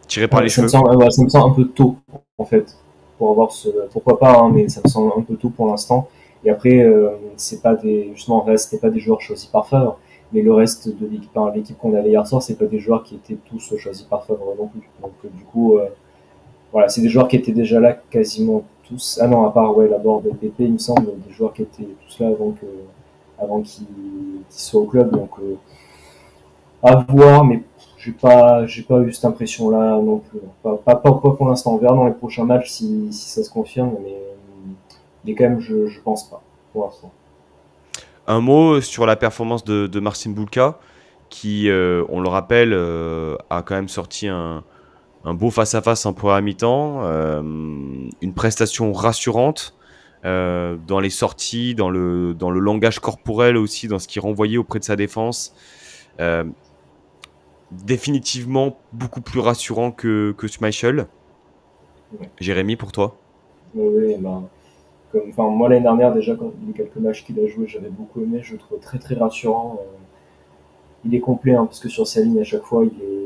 Tiré par les Ça me cheveux? semble, ouais, ça me semble un peu tôt, en fait, pour avoir ce. Pourquoi pas, hein, mais ça me semble un peu tôt pour l'instant. Et après, c'est pas des. Justement, là, c'était pas des joueurs choisis par Favre, mais le reste de l'équipe, enfin, l'équipe qu'on avait hier soir, c'est pas des joueurs qui étaient tous choisis par Favre non plus. Donc, du coup, voilà, c'est des joueurs qui étaient déjà là quasiment tous. Ah non, à part ouais, la Borde et Pépé, il me semble, des joueurs qui étaient tous là avant qu'ils soient au club. Donc, à voir, mais j'ai pas eu cette impression-là non plus. Pas pour l'instant. On verra dans les prochains matchs si ça se confirme, mais quand même, je pense pas pour l'instant. Un mot sur la performance de Marcin Bulka, qui, on le rappelle, a quand même sorti un beau face-à-face en première mi-temps, une prestation rassurante dans les sorties, dans le langage corporel aussi, dans ce qu'il renvoyait auprès de sa défense. Euh, Définitivement beaucoup plus rassurant que Schmeichel. Ouais. Jérémy, pour toi? Oui, ben, enfin, moi l'année dernière déjà, quand les quelques matchs qu'il a joué, j'avais beaucoup aimé. Je le trouve très très rassurant. Il est complet, hein, parce que sur sa ligne à chaque fois,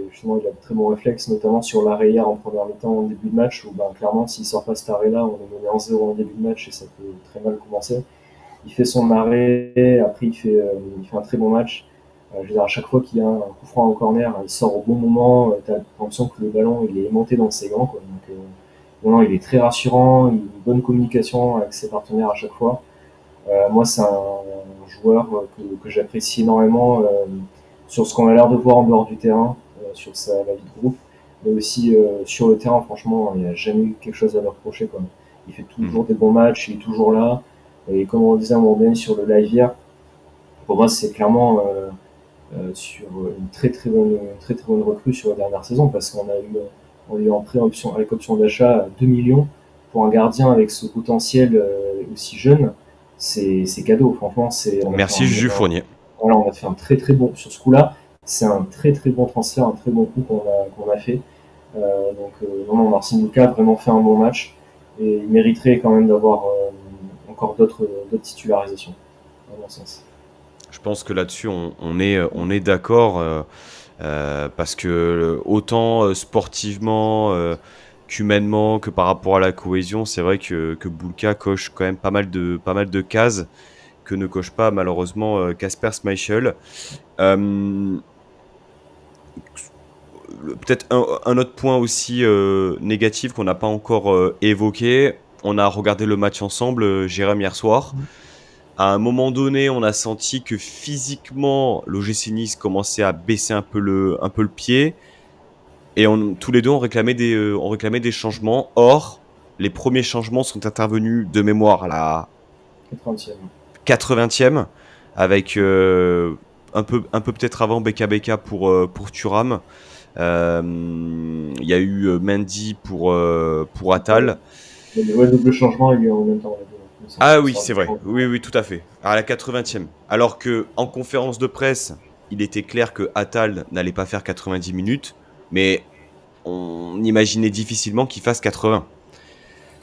justement, il a de très bons réflexes, notamment sur l'arrêt hier en première mi-temps, en début de match, où ben, clairement, s'il sort pas cet arrêt-là, on est mené en 0 en début de match et ça peut très mal commencer. Il fait son arrêt, après il fait un très bon match. Je veux dire, à chaque fois qu'il y a un coup franc en corner, il sort au bon moment, tu as l'impression que le ballon il est monté dans ses gants. Quoi. Donc, non, il est très rassurant, il a une bonne communication avec ses partenaires à chaque fois. Moi, c'est un joueur que j'apprécie énormément sur ce qu'on a l'air de voir en dehors du terrain, sur la vie de groupe, mais aussi sur le terrain. Franchement, il n'y a jamais eu quelque chose à lui reprocher. Quoi. Il fait toujours des bons matchs, il est toujours là. Et comme on disait à un moment donné sur le live hier, pour moi, c'est clairement sur une très très bonne recrue sur la dernière saison, parce on a eu en pré-option, avec option d'achat 2 millions pour un gardien avec ce potentiel aussi jeune. C'est cadeau, franchement. Merci Jules Fournier. Voilà, on a fait un très très bon sur ce coup-là. C'est un très très bon transfert, un très bon coup qu'on a fait. Non, Marcin Bulka a vraiment fait un bon match et il mériterait quand même d'avoir encore d'autres titularisations, à mon sens. Je pense que là-dessus, on est d'accord parce que autant sportivement qu'humainement, que par rapport à la cohésion, c'est vrai que Bulka coche quand même pas mal de cases que ne coche pas malheureusement Kasper Schmeichel. Peut-être un autre point aussi négatif qu'on n'a pas encore évoqué. On a regardé le match ensemble, Jérôme, hier soir. À un moment donné, on a senti que physiquement, l'OGC Nice commençait à baisser un peu le pied. Et tous les deux, on réclamait des changements. Or, les premiers changements sont intervenus de mémoire à la 80e, avec un peu peut-être avant BKBK pour Thuram. Il y a eu Mendy pour Attal. Le double changement, il y a eu en même temps. Ah oui, c'est vrai. Oui, tout à fait. À la 80e. Alors qu'en conférence de presse, il était clair que Attal n'allait pas faire 90 minutes, mais on imaginait difficilement qu'il fasse 80.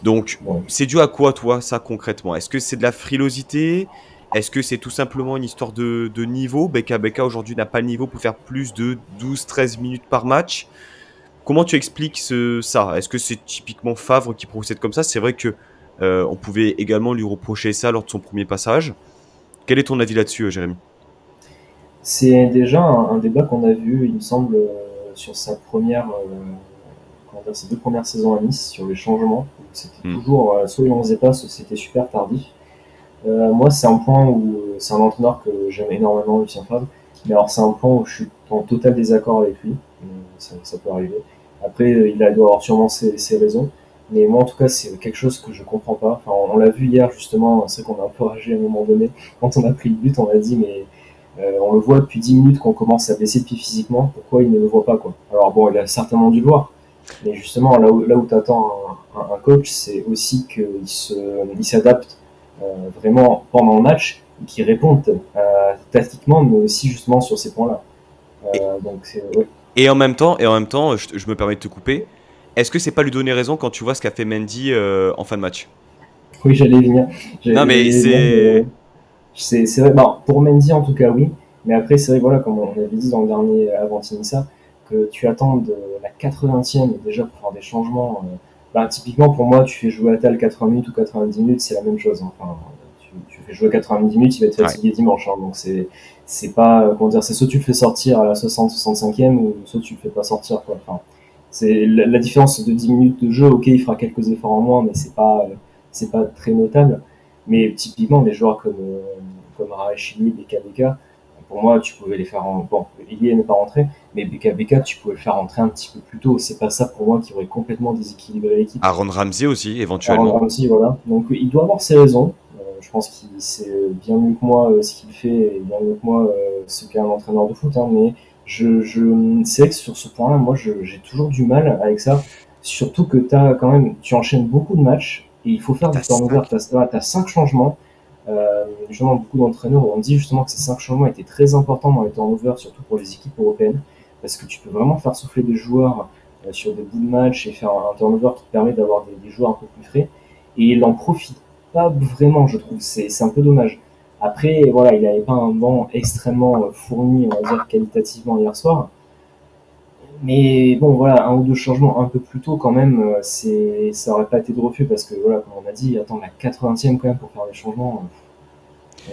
Donc, c'est dû à quoi, toi, ça, concrètement? Est-ce que c'est de la frilosité? Est-ce que c'est tout simplement une histoire de niveau? BKBK, aujourd'hui, n'a pas le niveau pour faire plus de 12-13 minutes par match. Comment tu expliques ça? Est-ce que c'est typiquement Favre qui procède comme ça? C'est vrai que on pouvait également lui reprocher ça lors de son premier passage. Quel est ton avis là-dessus, Jérémy? C'est déjà un débat qu'on a vu, il me semble, sur ses deux premières saisons à Nice, sur les changements. C'était toujours, soit il n'en faisait pas, soit c'était super tardif. Moi, c'est un point où c'est un entraîneur que j'aime énormément, Lucien Favre. Mais alors, c'est un point où je suis en total désaccord avec lui. Ça peut arriver. Après, il doit avoir sûrement ses raisons. Mais moi, en tout cas, c'est quelque chose que je comprends pas. Enfin, on l'a vu hier, justement. C'est qu'on a un peu ragé à un moment donné. Quand on a pris le but, on a dit, mais On le voit depuis 10 minutes qu'on commence à baisser de pied physiquement. Pourquoi il ne le voit pas, quoi? Alors bon, il a certainement dû le voir. Mais justement, là où tu attends un coach, c'est aussi qu'il s'adapte vraiment pendant le match et qu'il réponde tactiquement, mais aussi justement sur ces points-là. Donc, ouais. Et en même temps, je me permets de te couper. Est-ce que c'est pas lui donner raison quand tu vois ce qu'a fait Mendy en fin de match? Oui, j'allais venir. Non, mais C'est vrai, bon, pour Mendy en tout cas, oui. Mais après, c'est vrai, voilà, comme on avait dit dans le dernier avant Tinissa, que tu attends de la 80e déjà pour faire des changements. Typiquement, pour moi, tu fais jouer Atal 80 minutes ou 90 minutes, c'est la même chose. Enfin, tu fais jouer 90 minutes, il va être fatigué dimanche. Hein, donc, c'est pas, comment dire, c'est soit tu le fais sortir à la 60-65e ou soit tu le fais pas sortir, quoi. Enfin, c'est la différence de 10 minutes de jeu. Ok, il fera quelques efforts en moins, mais c'est pas très notable. Mais typiquement, des joueurs comme Rahashili, Beka, pour moi, tu pouvais les faire bon, Ilie n'est pas rentré, mais Beka, tu pouvais le faire rentrer un petit peu plus tôt. C'est pas ça pour moi qui aurait complètement déséquilibré l'équipe. Aaron Ramsey aussi, éventuellement. Aaron Ramsey, voilà. Donc il doit avoir ses raisons. Je pense qu'il sait bien mieux que moi ce qu'il fait et bien mieux que moi ce qu'est un entraîneur de foot. Hein, mais je sais que sur ce point-là, moi, j'ai toujours du mal avec ça. Surtout que tu enchaînes beaucoup de matchs et il faut faire du turnover. Tu as 5 changements. Justement, beaucoup d'entraîneurs ont dit justement que ces 5 changements étaient très importants dans les turnovers, surtout pour les équipes européennes, parce que tu peux vraiment faire souffler des joueurs sur des bouts de match et faire un turnover qui te permet d'avoir des joueurs un peu plus frais. Et il n'en profite pas vraiment, je trouve. C'est un peu dommage. Après, voilà, il n'avait pas un banc extrêmement fourni, on va dire, qualitativement hier soir. Mais bon, voilà, un ou deux changements un peu plus tôt quand même, ça aurait pas été de refus parce que voilà, comme on a dit, attendre la 80e quand même pour faire des changements,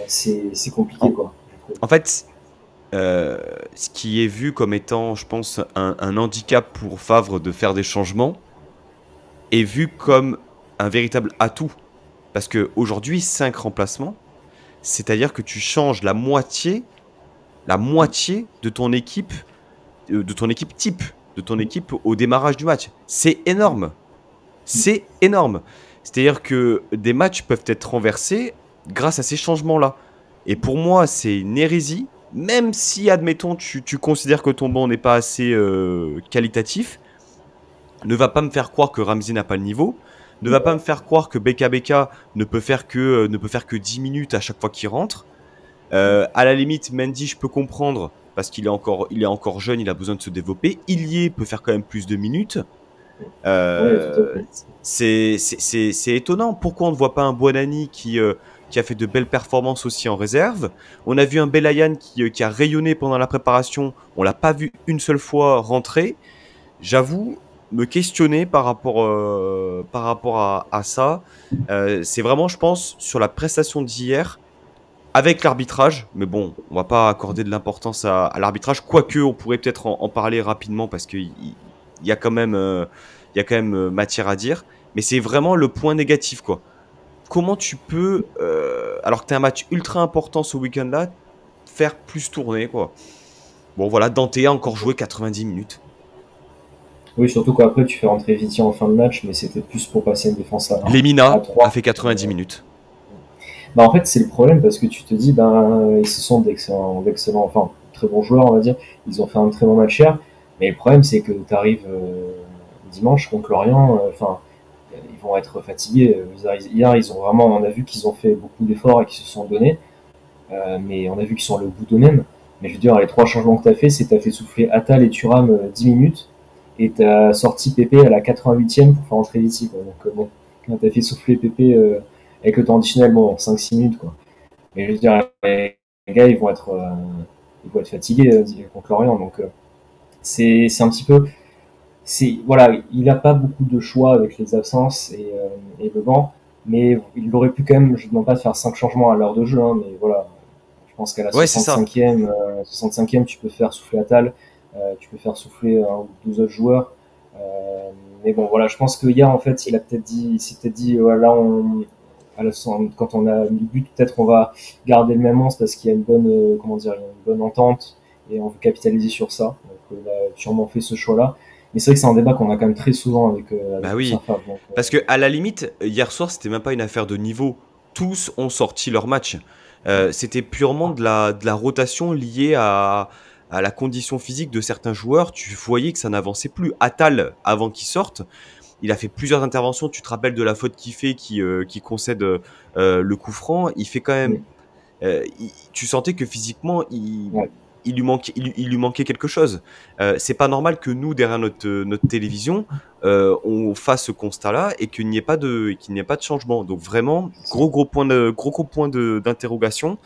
c'est compliqué, quoi. En fait, ce qui est vu comme étant, je pense, un handicap pour Favre de faire des changements est vu comme un véritable atout. Parce qu'aujourd'hui, 5 remplacements, c'est-à-dire que tu changes la moitié de ton équipe type, de ton équipe au démarrage du match. C'est énorme. C'est énorme. C'est-à-dire que des matchs peuvent être renversés grâce à ces changements-là. Et pour moi, c'est une hérésie. Même si, admettons, tu considères que ton banc n'est pas assez qualitatif, ne va pas me faire croire que Ramsey n'a pas le niveau. Ne va pas me faire croire que Beka ne peut faire que 10 minutes à chaque fois qu'il rentre. À la limite, Mendy, je peux comprendre, parce qu'il est encore jeune, il a besoin de se développer. Ilie peut faire quand même plus de minutes. C'est étonnant. Pourquoi on ne voit pas un Buonani qui a fait de belles performances aussi en réserve? On a vu un Belayan qui a rayonné pendant la préparation. On l'a pas vu une seule fois rentrer. J'avoue me questionner par rapport à ça. C'est vraiment, je pense, sur la prestation d'hier, avec l'arbitrage, mais bon, on va pas accorder de l'importance à l'arbitrage, quoique on pourrait peut-être en parler rapidement parce qu'il y a quand même, matière à dire, mais c'est vraiment le point négatif, quoi. Comment tu peux, alors que tu as un match ultra important ce week-end-là, faire plus tourner, quoi. Bon, voilà, Dante a encore joué 90 minutes. Oui, surtout qu'après tu fais rentrer Viti en fin de match, mais c'était plus pour passer une défense à Lemina 3. a fait 90 minutes. En fait, c'est le problème parce que tu te dis, ils se sont d'excellents, enfin, très bons joueurs, on va dire. Ils ont fait un très bon match hier. Mais le problème, c'est que tu arrives dimanche contre Lorient, ils vont être fatigués. Hier, on a vu qu'ils ont fait beaucoup d'efforts et qu'ils se sont donnés. Mais on a vu qu'ils sont allés au bout d'eux-mêmes. Mais je veux dire, les 3 changements que tu as fait, c'est que tu as fait souffler Atal et Thuram 10 minutes. Et tu as sorti Pépé à la 88e pour faire entrer Viti, quoi. Donc, bon, quand tu as fait souffler Pépé avec le temps additionnel, bon, 5-6 minutes, quoi. Mais je veux dire, les gars, ils vont être fatigués contre Lorient. Donc, c'est un petit peu. Voilà, il n'a pas beaucoup de choix avec les absences et le banc. Mais il aurait pu quand même, je ne demande pas de faire 5 changements à l'heure de jeu, hein, mais voilà. Je pense qu'à la 65e, tu peux faire souffler Atal. Tu peux faire souffler 1 ou 2 autres joueurs. Mais bon, voilà, je pense que hier, en fait, il s'est peut-être dit, voilà, quand on a mis le but, peut-être on va garder le même 11 parce qu'il y a une bonne entente et on veut capitaliser sur ça. Donc, il a sûrement fait ce choix-là. Mais c'est vrai que c'est un débat qu'on a quand même très souvent avec oui, parce que à la limite, hier soir, c'était même pas une affaire de niveau. Tous ont sorti leur match. C'était purement de la rotation liée à la condition physique de certains joueurs. Tu voyais que ça n'avançait plus. Attal, avant qu'il sorte, il a fait plusieurs interventions. Tu te rappelles de la faute qu'il fait, qui concède le coup franc. Il fait quand même. Mm. Tu sentais que physiquement, Ouais. il lui manquait quelque chose. C'est pas normal que nous, derrière notre télévision, on fasse ce constat-là et qu'il n'y ait pas de changement. Donc vraiment, C'est ça. gros point d'interrogation.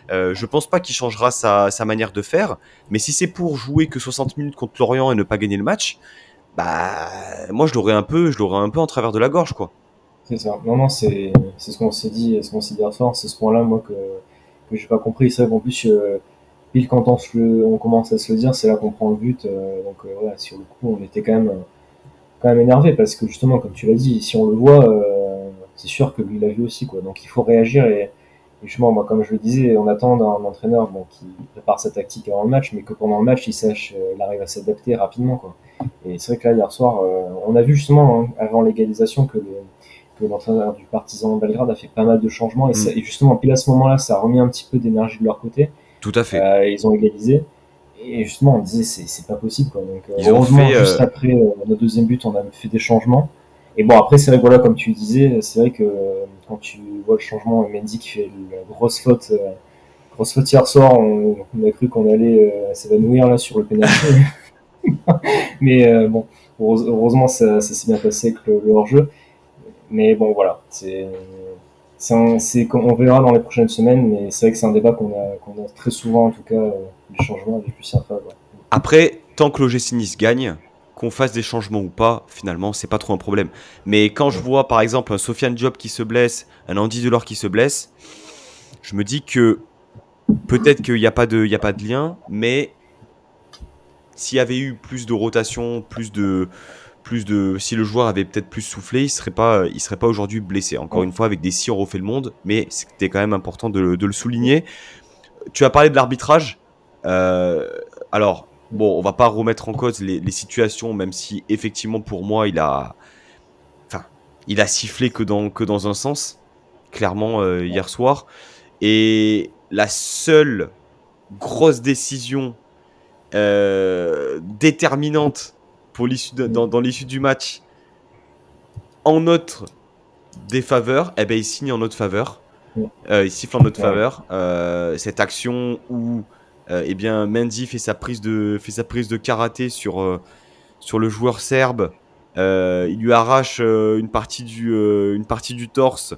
Je pense pas qu'il changera sa manière de faire, mais si c'est pour jouer que 60 minutes contre Lorient et ne pas gagner le match, bah moi je l'aurais un peu en travers de la gorge, quoi. C'est ça. Non, non, c'est ce qu'on s'est dit hier soir. C'est ce point-là, moi, que j'ai pas compris. C'est vrai qu'en plus, pile quand on commence à se le dire, c'est là qu'on prend le but. Donc, voilà, sur le coup, on était quand même énervé parce que justement, comme tu l'as dit, si on le voit, c'est sûr que lui l'a vu aussi, quoi. Donc, il faut réagir et justement, moi, comme je le disais, on attend d'un entraîneur bon, qui prépare sa tactique avant le match, mais que pendant le match, il arrive à s'adapter rapidement, quoi. Et c'est vrai que là, hier soir, on a vu justement, hein, avant l'égalisation, que l'entraîneur du Partizan Belgrade a fait pas mal de changements. Mm. Et justement, pile à ce moment-là, ça a remis un petit peu d'énergie de leur côté. Tout à fait. Ils ont égalisé. Et justement, on disait, c'est pas possible, quoi. Donc, Ils ont heureusement, fait. juste après notre deuxième but, on a fait des changements. Et bon, après, c'est vrai que voilà, comme tu disais, c'est vrai que quand tu vois le changement, Mendy qui fait la grosse faute hier soir, on a cru qu'on allait s'évanouir là sur le pénalty. Mais bon, heureusement, ça s'est bien passé avec le hors-jeu. Mais bon, voilà, on verra dans les prochaines semaines, mais c'est vrai que c'est un débat qu'on a très souvent, en tout cas, les changements avec Lucien Favre. Ouais. Après, tant que l'OGC Nice gagne, qu'on fasse des changements ou pas, finalement, c'est pas trop un problème. Mais quand je vois, par exemple, un Sofiane Diop qui se blesse, un Andy Delors qui se blesse, je me dis que peut-être qu'il n'y a pas de lien, mais s'il y avait eu plus de rotation, si le joueur avait peut-être plus soufflé, il serait pas aujourd'hui blessé. Encore Ouais. une fois, avec des si on refait le monde, mais c'était quand même important de le souligner. Tu as parlé de l'arbitrage. Euh, alors, bon, on va pas remettre en cause les situations, même si effectivement pour moi enfin, il a sifflé que dans un sens, clairement hier soir. Et la seule grosse décision déterminante pour dans l'issue du match en notre défaveur, eh ben, il signe en notre faveur. Il siffle en notre faveur. Cette action où eh bien, Mendy fait sa prise de karaté sur le joueur serbe. Il lui arrache une partie du torse.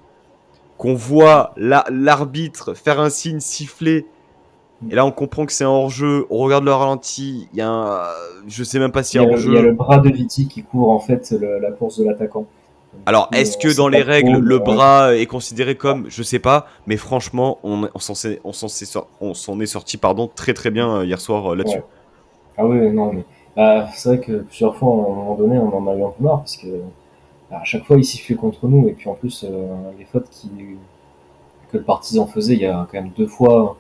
Qu'on voit l'arbitre faire un signe siffler. Et là, on comprend que c'est un hors-jeu. On regarde le ralenti. Je sais même pas s'il y a Il y a hors-jeu. le bras de Viti qui couvre en fait la course de l'attaquant. Du Alors, coup, est-ce on que sait dans pas les règles, trop, le mais bras est considéré comme, je sais pas, mais franchement, on s'en est sorti, pardon, très très bien hier soir là-dessus. ouais. Ah oui, non, mais c'est vrai que plusieurs fois, à un moment donné, on en a eu un peu marre parce que à chaque fois, il sifflait contre nous et puis en plus, les fautes que le partisan faisait, il y a quand même deux fois,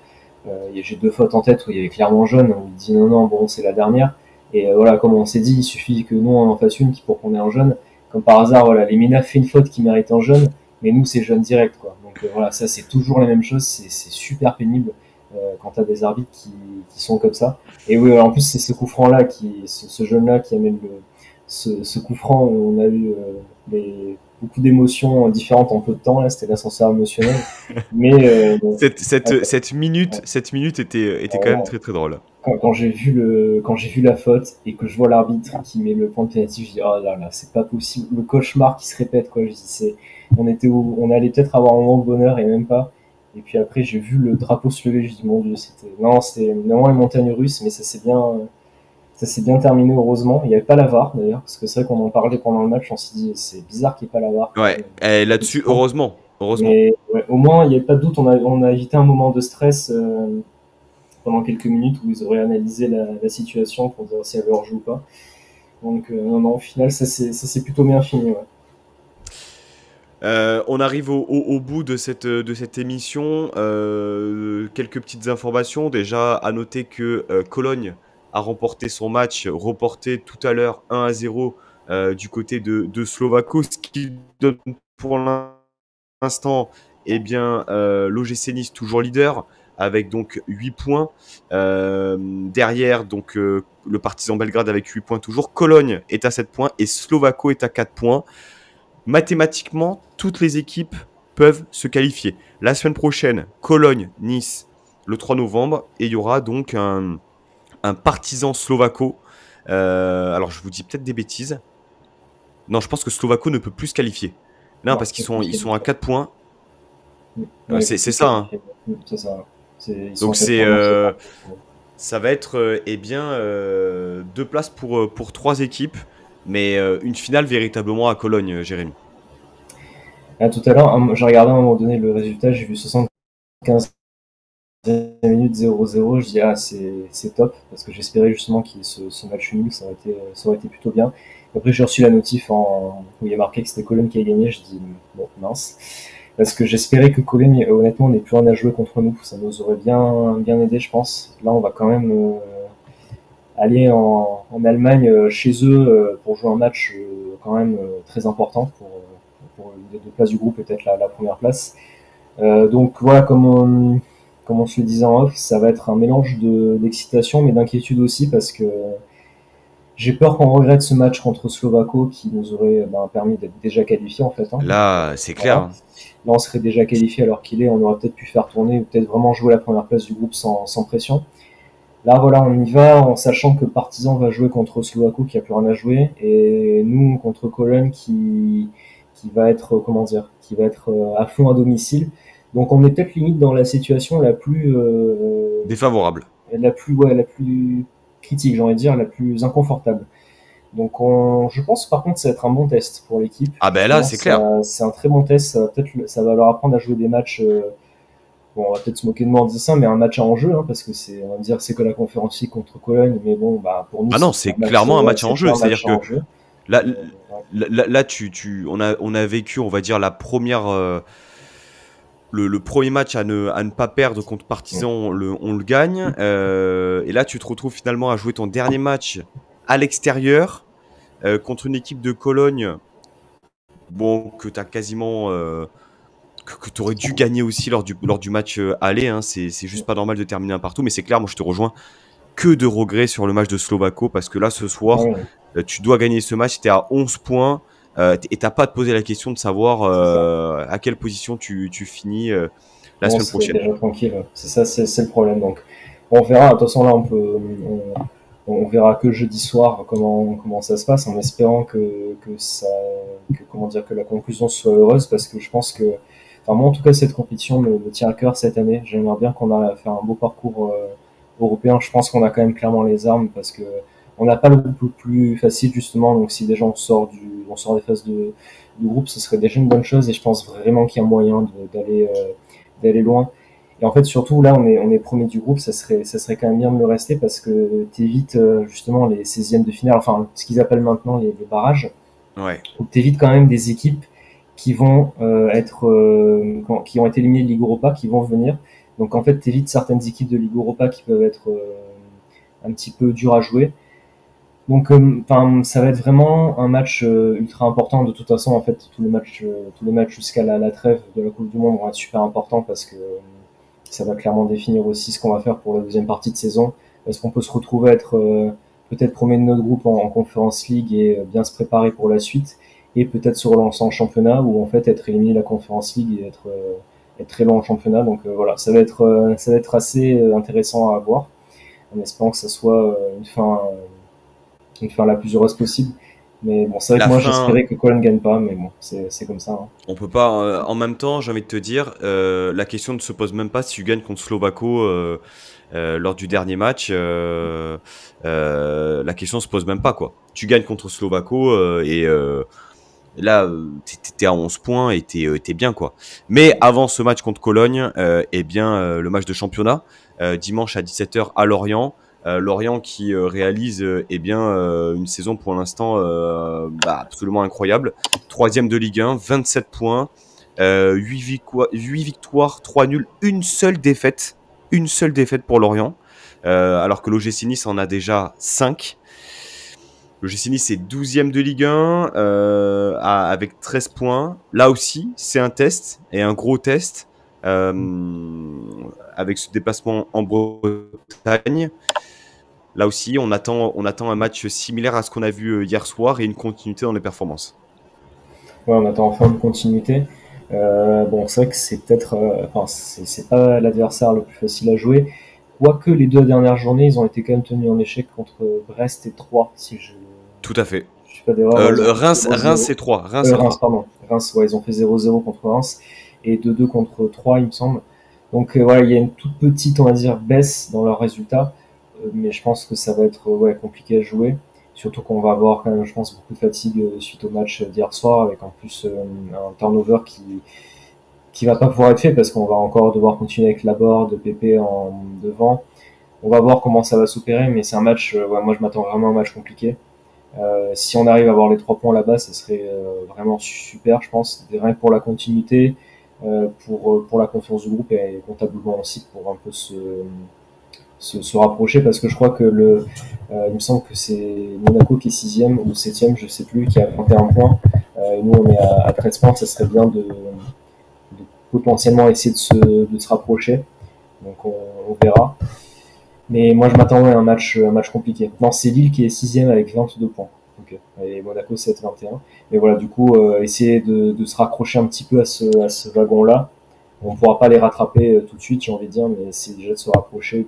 j'ai deux fautes en tête où il y avait clairement jaune, où il dit non, non, bon, c'est la dernière. Et voilà, comme on s'est dit, il suffit que nous on en fasse une pour qu'on ait un jaune. Comme par hasard, voilà, les Mina fait une faute qui mérite un jaune, mais nous c'est jaune direct, quoi. Donc voilà, ça c'est toujours la même chose, c'est super pénible quand t'as des arbitres qui sont comme ça. Et oui, en plus c'est ce coup franc là, ce jeune là qui amène ce coup franc où on a eu beaucoup d'émotions différentes en peu de temps. Là, c'était l'ascenseur émotionnel. Mais bon, Cette minute était quand même vraiment, très très drôle. quand j'ai vu la faute et que je vois l'arbitre qui met le point de pénalty, je dis oh là là, c'est pas possible, le cauchemar qui se répète, quoi. Je dis on allait peut-être avoir un moment de bonheur et même pas. Et puis après j'ai vu le drapeau se lever, je dis mon Dieu, c'était vraiment les montagnes russes, mais ça s'est bien terminé heureusement. Il n'y avait pas la VAR d'ailleurs, parce que c'est vrai qu'on en parlait pendant le match, on s'est dit c'est bizarre qu'il n'y ait pas la VAR quand Ouais, même. et là-dessus, heureusement. Heureusement. Mais ouais, au moins il n'y avait pas de doute, on a évité un moment de stress pendant quelques minutes où ils auraient analysé la situation pour dire s'il y avait hors-jeu ou pas. Donc non, non, au final ça s'est plutôt bien fini. Ouais. On arrive au bout de cette émission. Quelques petites informations. Déjà, à noter que Cologne a remporté son match, reporté tout à l'heure 1-0 du côté de Slovako, ce qui donne pour l'instant eh bien, l'OGC Nice toujours leader avec donc 8 points. Derrière, donc, le Partizan Belgrade avec 8 points toujours. Cologne est à 7 points et Slovako est à 4 points. Mathématiquement, toutes les équipes peuvent se qualifier. La semaine prochaine, Cologne, Nice, le 3 novembre. Et il y aura donc un Partizan Slovako. Alors, je vous dis peut-être des bêtises. Non, je pense que Slovako ne peut plus se qualifier. Non, Non, parce qu'ils c'est sont à 4 points. Ouais, C'est ça, hein. C'est ça. Ils sont Donc, à 4 points, donc c'est pas- ça va être eh bien, 2 places pour 3 équipes. Mais une finale véritablement à Cologne, Jérémy. Ah, tout à l'heure, j'ai regardé à un moment donné le résultat, j'ai vu 75 minutes 0-0, je dis ah c'est top, parce que j'espérais justement qu'il y ait ce match nul, ça aurait été plutôt bien. Après j'ai reçu la notif où il y a marqué que c'était Cologne qui a gagné, je dis bon mince, parce que j'espérais que Cologne honnêtement n'ait plus rien à jouer contre nous, ça nous aurait bien aidé je pense. Là on va quand même aller en Allemagne chez eux pour jouer un match quand même très important pour une des deux places du groupe, peut-être la première place. Donc voilà, comme on se le disait en off, ça va être un mélange d'excitation mais d'inquiétude aussi parce que j'ai peur qu'on regrette ce match contre Slovako qui nous aurait permis d'être déjà qualifiés en fait. Hein. Là, c'est clair. Voilà. Là, on serait déjà qualifié alors qu'il est, on aurait peut-être pu faire tourner ou peut-être vraiment jouer la première place du groupe sans pression. Là, voilà, on y va en sachant que Partizan va jouer contre Slovako qui a plus rien à jouer et nous contre Cologne qui va être, comment dire, qui va être à fond à domicile. Donc on est peut-être limite dans la situation la plus Défavorable. la plus critique, j'ai envie de dire, la plus inconfortable. Donc je pense par contre que ça va être un bon test pour l'équipe. Ah ben là, c'est clair. C'est un très bon test, ça va leur apprendre à jouer des matchs bon, on va peut-être se moquer de moi en disant ça, mais un match à enjeu, hein, parce que on va me dire c'est que la Conférence League contre Cologne, mais bon, pour nous. Ah non, c'est clairement un match à enjeu. C'est-à-dire que là, on a vécu, on va dire, la première, le premier match à ne pas perdre contre Partizan, on le gagne. Et là, tu te retrouves finalement à jouer ton dernier match à l'extérieur contre une équipe de Cologne, bon, que tu as quasiment. Que tu aurais dû gagner aussi lors du match aller. Hein. C'est juste pas normal de terminer un partout. Mais c'est clair, moi je te rejoins. Que de regrets sur le match de Slovako. Parce que là, ce soir, tu dois gagner ce match. Tu es à 11 points. Et t'as pas à te poser la question de savoir à quelle position tu finis la semaine prochaine. Déjà tranquille. C'est ça, c'est le problème. Donc, on verra. De toute façon, là, on verra que jeudi soir comment ça se passe, en espérant que la conclusion soit heureuse. Parce que je pense que enfin, moi, en tout cas, cette compétition me tient à cœur cette année. J'aimerais bien qu'on arrive à faire un beau parcours européen. Je pense qu'on a quand même clairement les armes parce que on n'a pas le groupe le plus facile justement. Donc, si déjà on sort des phases du groupe, ce serait déjà une bonne chose. Et je pense vraiment qu'il y a moyen d'aller loin. Et en fait, surtout là, on est premier du groupe. Ça serait quand même bien de le rester parce que t'évites justement les 16e de finale. Enfin, ce qu'ils appellent maintenant les barrages. Ouais. Donc, t'évites quand même des équipes qui vont qui ont été éliminées de Ligue Europa, qui vont venir. Donc en fait, t'évites certaines équipes de Ligue Europa qui peuvent être un petit peu dures à jouer. Donc ça va être vraiment un match ultra important. De toute façon, en fait, tous les matchs jusqu'à la trêve de la Coupe du Monde vont être super importants parce que ça va clairement définir aussi ce qu'on va faire pour la deuxième partie de saison. Est-ce qu'on peut se retrouver à être peut-être premier de notre groupe en Conference League et bien se préparer pour la suite, et peut-être se relancer en championnat ou en fait être éliminé de la Conference League et être très loin en championnat. Donc voilà, ça va être assez intéressant à voir, en espérant que ça soit une fin la plus heureuse possible. Mais bon, c'est vrai que moi j'espérais que Cologne ne gagne pas, mais bon, c'est comme ça. Hein. On peut pas. En même temps, j'ai envie de te dire, la question ne se pose même pas si tu gagnes contre Slovako lors du dernier match. La question se pose même pas, quoi. Tu gagnes contre Slovako et là, t'es à 11 points et t'es bien, quoi. Mais avant ce match contre Cologne, eh bien, le match de championnat, dimanche à 17h à Lorient. Lorient qui réalise eh bien, une saison pour l'instant absolument incroyable. 3e de Ligue 1, 27 points, 8 victoires, 3 nuls, une seule défaite pour Lorient, alors que l'OGC Nice en a déjà 5. L'OGC Nice est 12e de Ligue 1 avec 13 points. Là aussi, c'est un test et un gros test avec ce déplacement en Bretagne. Là aussi, on attend un match similaire à ce qu'on a vu hier soir et une continuité dans les performances. Ouais, on attend enfin une continuité. Bon, c'est vrai que c'est peut-être, enfin, c'est pas l'adversaire le plus facile à jouer. Quoique les 2 dernières journées, ils ont été quand même tenus en échec contre Brest et Troyes, si je Tout à fait. je fais pas d'erreur. Ils ont fait Reims 0-0. c'est 3. Reims, c'est 3. Pardon. Reims, ouais, ils ont fait 0-0 contre Reims et 2-2 contre Troyes, il me semble. Donc voilà, il y a une toute petite, on va dire, baisse dans leurs résultats, mais je pense que ça va être ouais, compliqué à jouer. Surtout qu'on va avoir quand même, je pense, beaucoup de fatigue suite au match d'hier soir, avec en plus un turnover qui va pas pouvoir être fait parce qu'on va encore devoir continuer avec Laborde, Pépé en devant. On va voir comment ça va s'opérer, mais c'est un match, ouais, moi je m'attends vraiment à un match compliqué. Si on arrive à avoir les 3 points là-bas, ça serait vraiment super, je pense, rien que pour la continuité, pour la confiance du groupe et comptablement aussi pour un peu se rapprocher, parce que je crois que il me semble que c'est Monaco qui est 6e ou 7e, je sais plus, qui a 31 points. Nous on est à 13 points, ça serait bien de potentiellement essayer de se rapprocher. Donc on verra. Mais moi, je m'attendais à un match compliqué. Non, c'est Lille qui est 6e avec 22 points. Okay. Et Monaco, 7-21. Mais voilà, du coup, essayer de se raccrocher un petit peu à ce wagon-là. On ne pourra pas les rattraper tout de suite, j'ai envie de dire, mais essayer déjà de se rapprocher,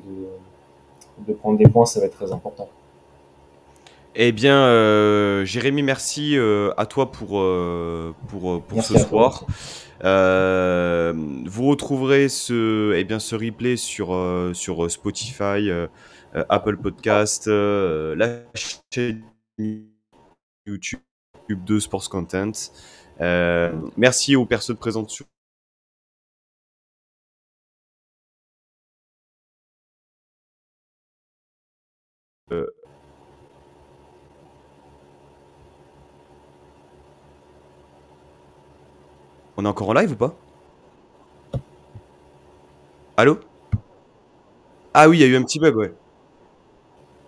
de prendre des points, ça va être très important. Eh bien, Jérémy, merci à toi pour Merci ce à toi. soir. Vous retrouverez ce replay sur Spotify, Apple Podcast, la chaîne YouTube de Sports Content. Merci aux personnes présentes sur On est encore en live ou pas? Allô? Ah oui, il y a eu un petit bug, ouais.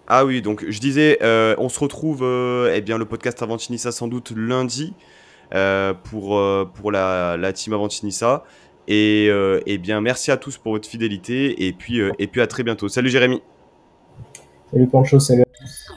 Ah oui, donc je disais, on se retrouve, eh bien, le podcast Avantinissa sans doute lundi pour la team Avantinissa. Et eh bien, merci à tous pour votre fidélité et puis à très bientôt. Salut Jérémy. Salut Pancho, salut à tous.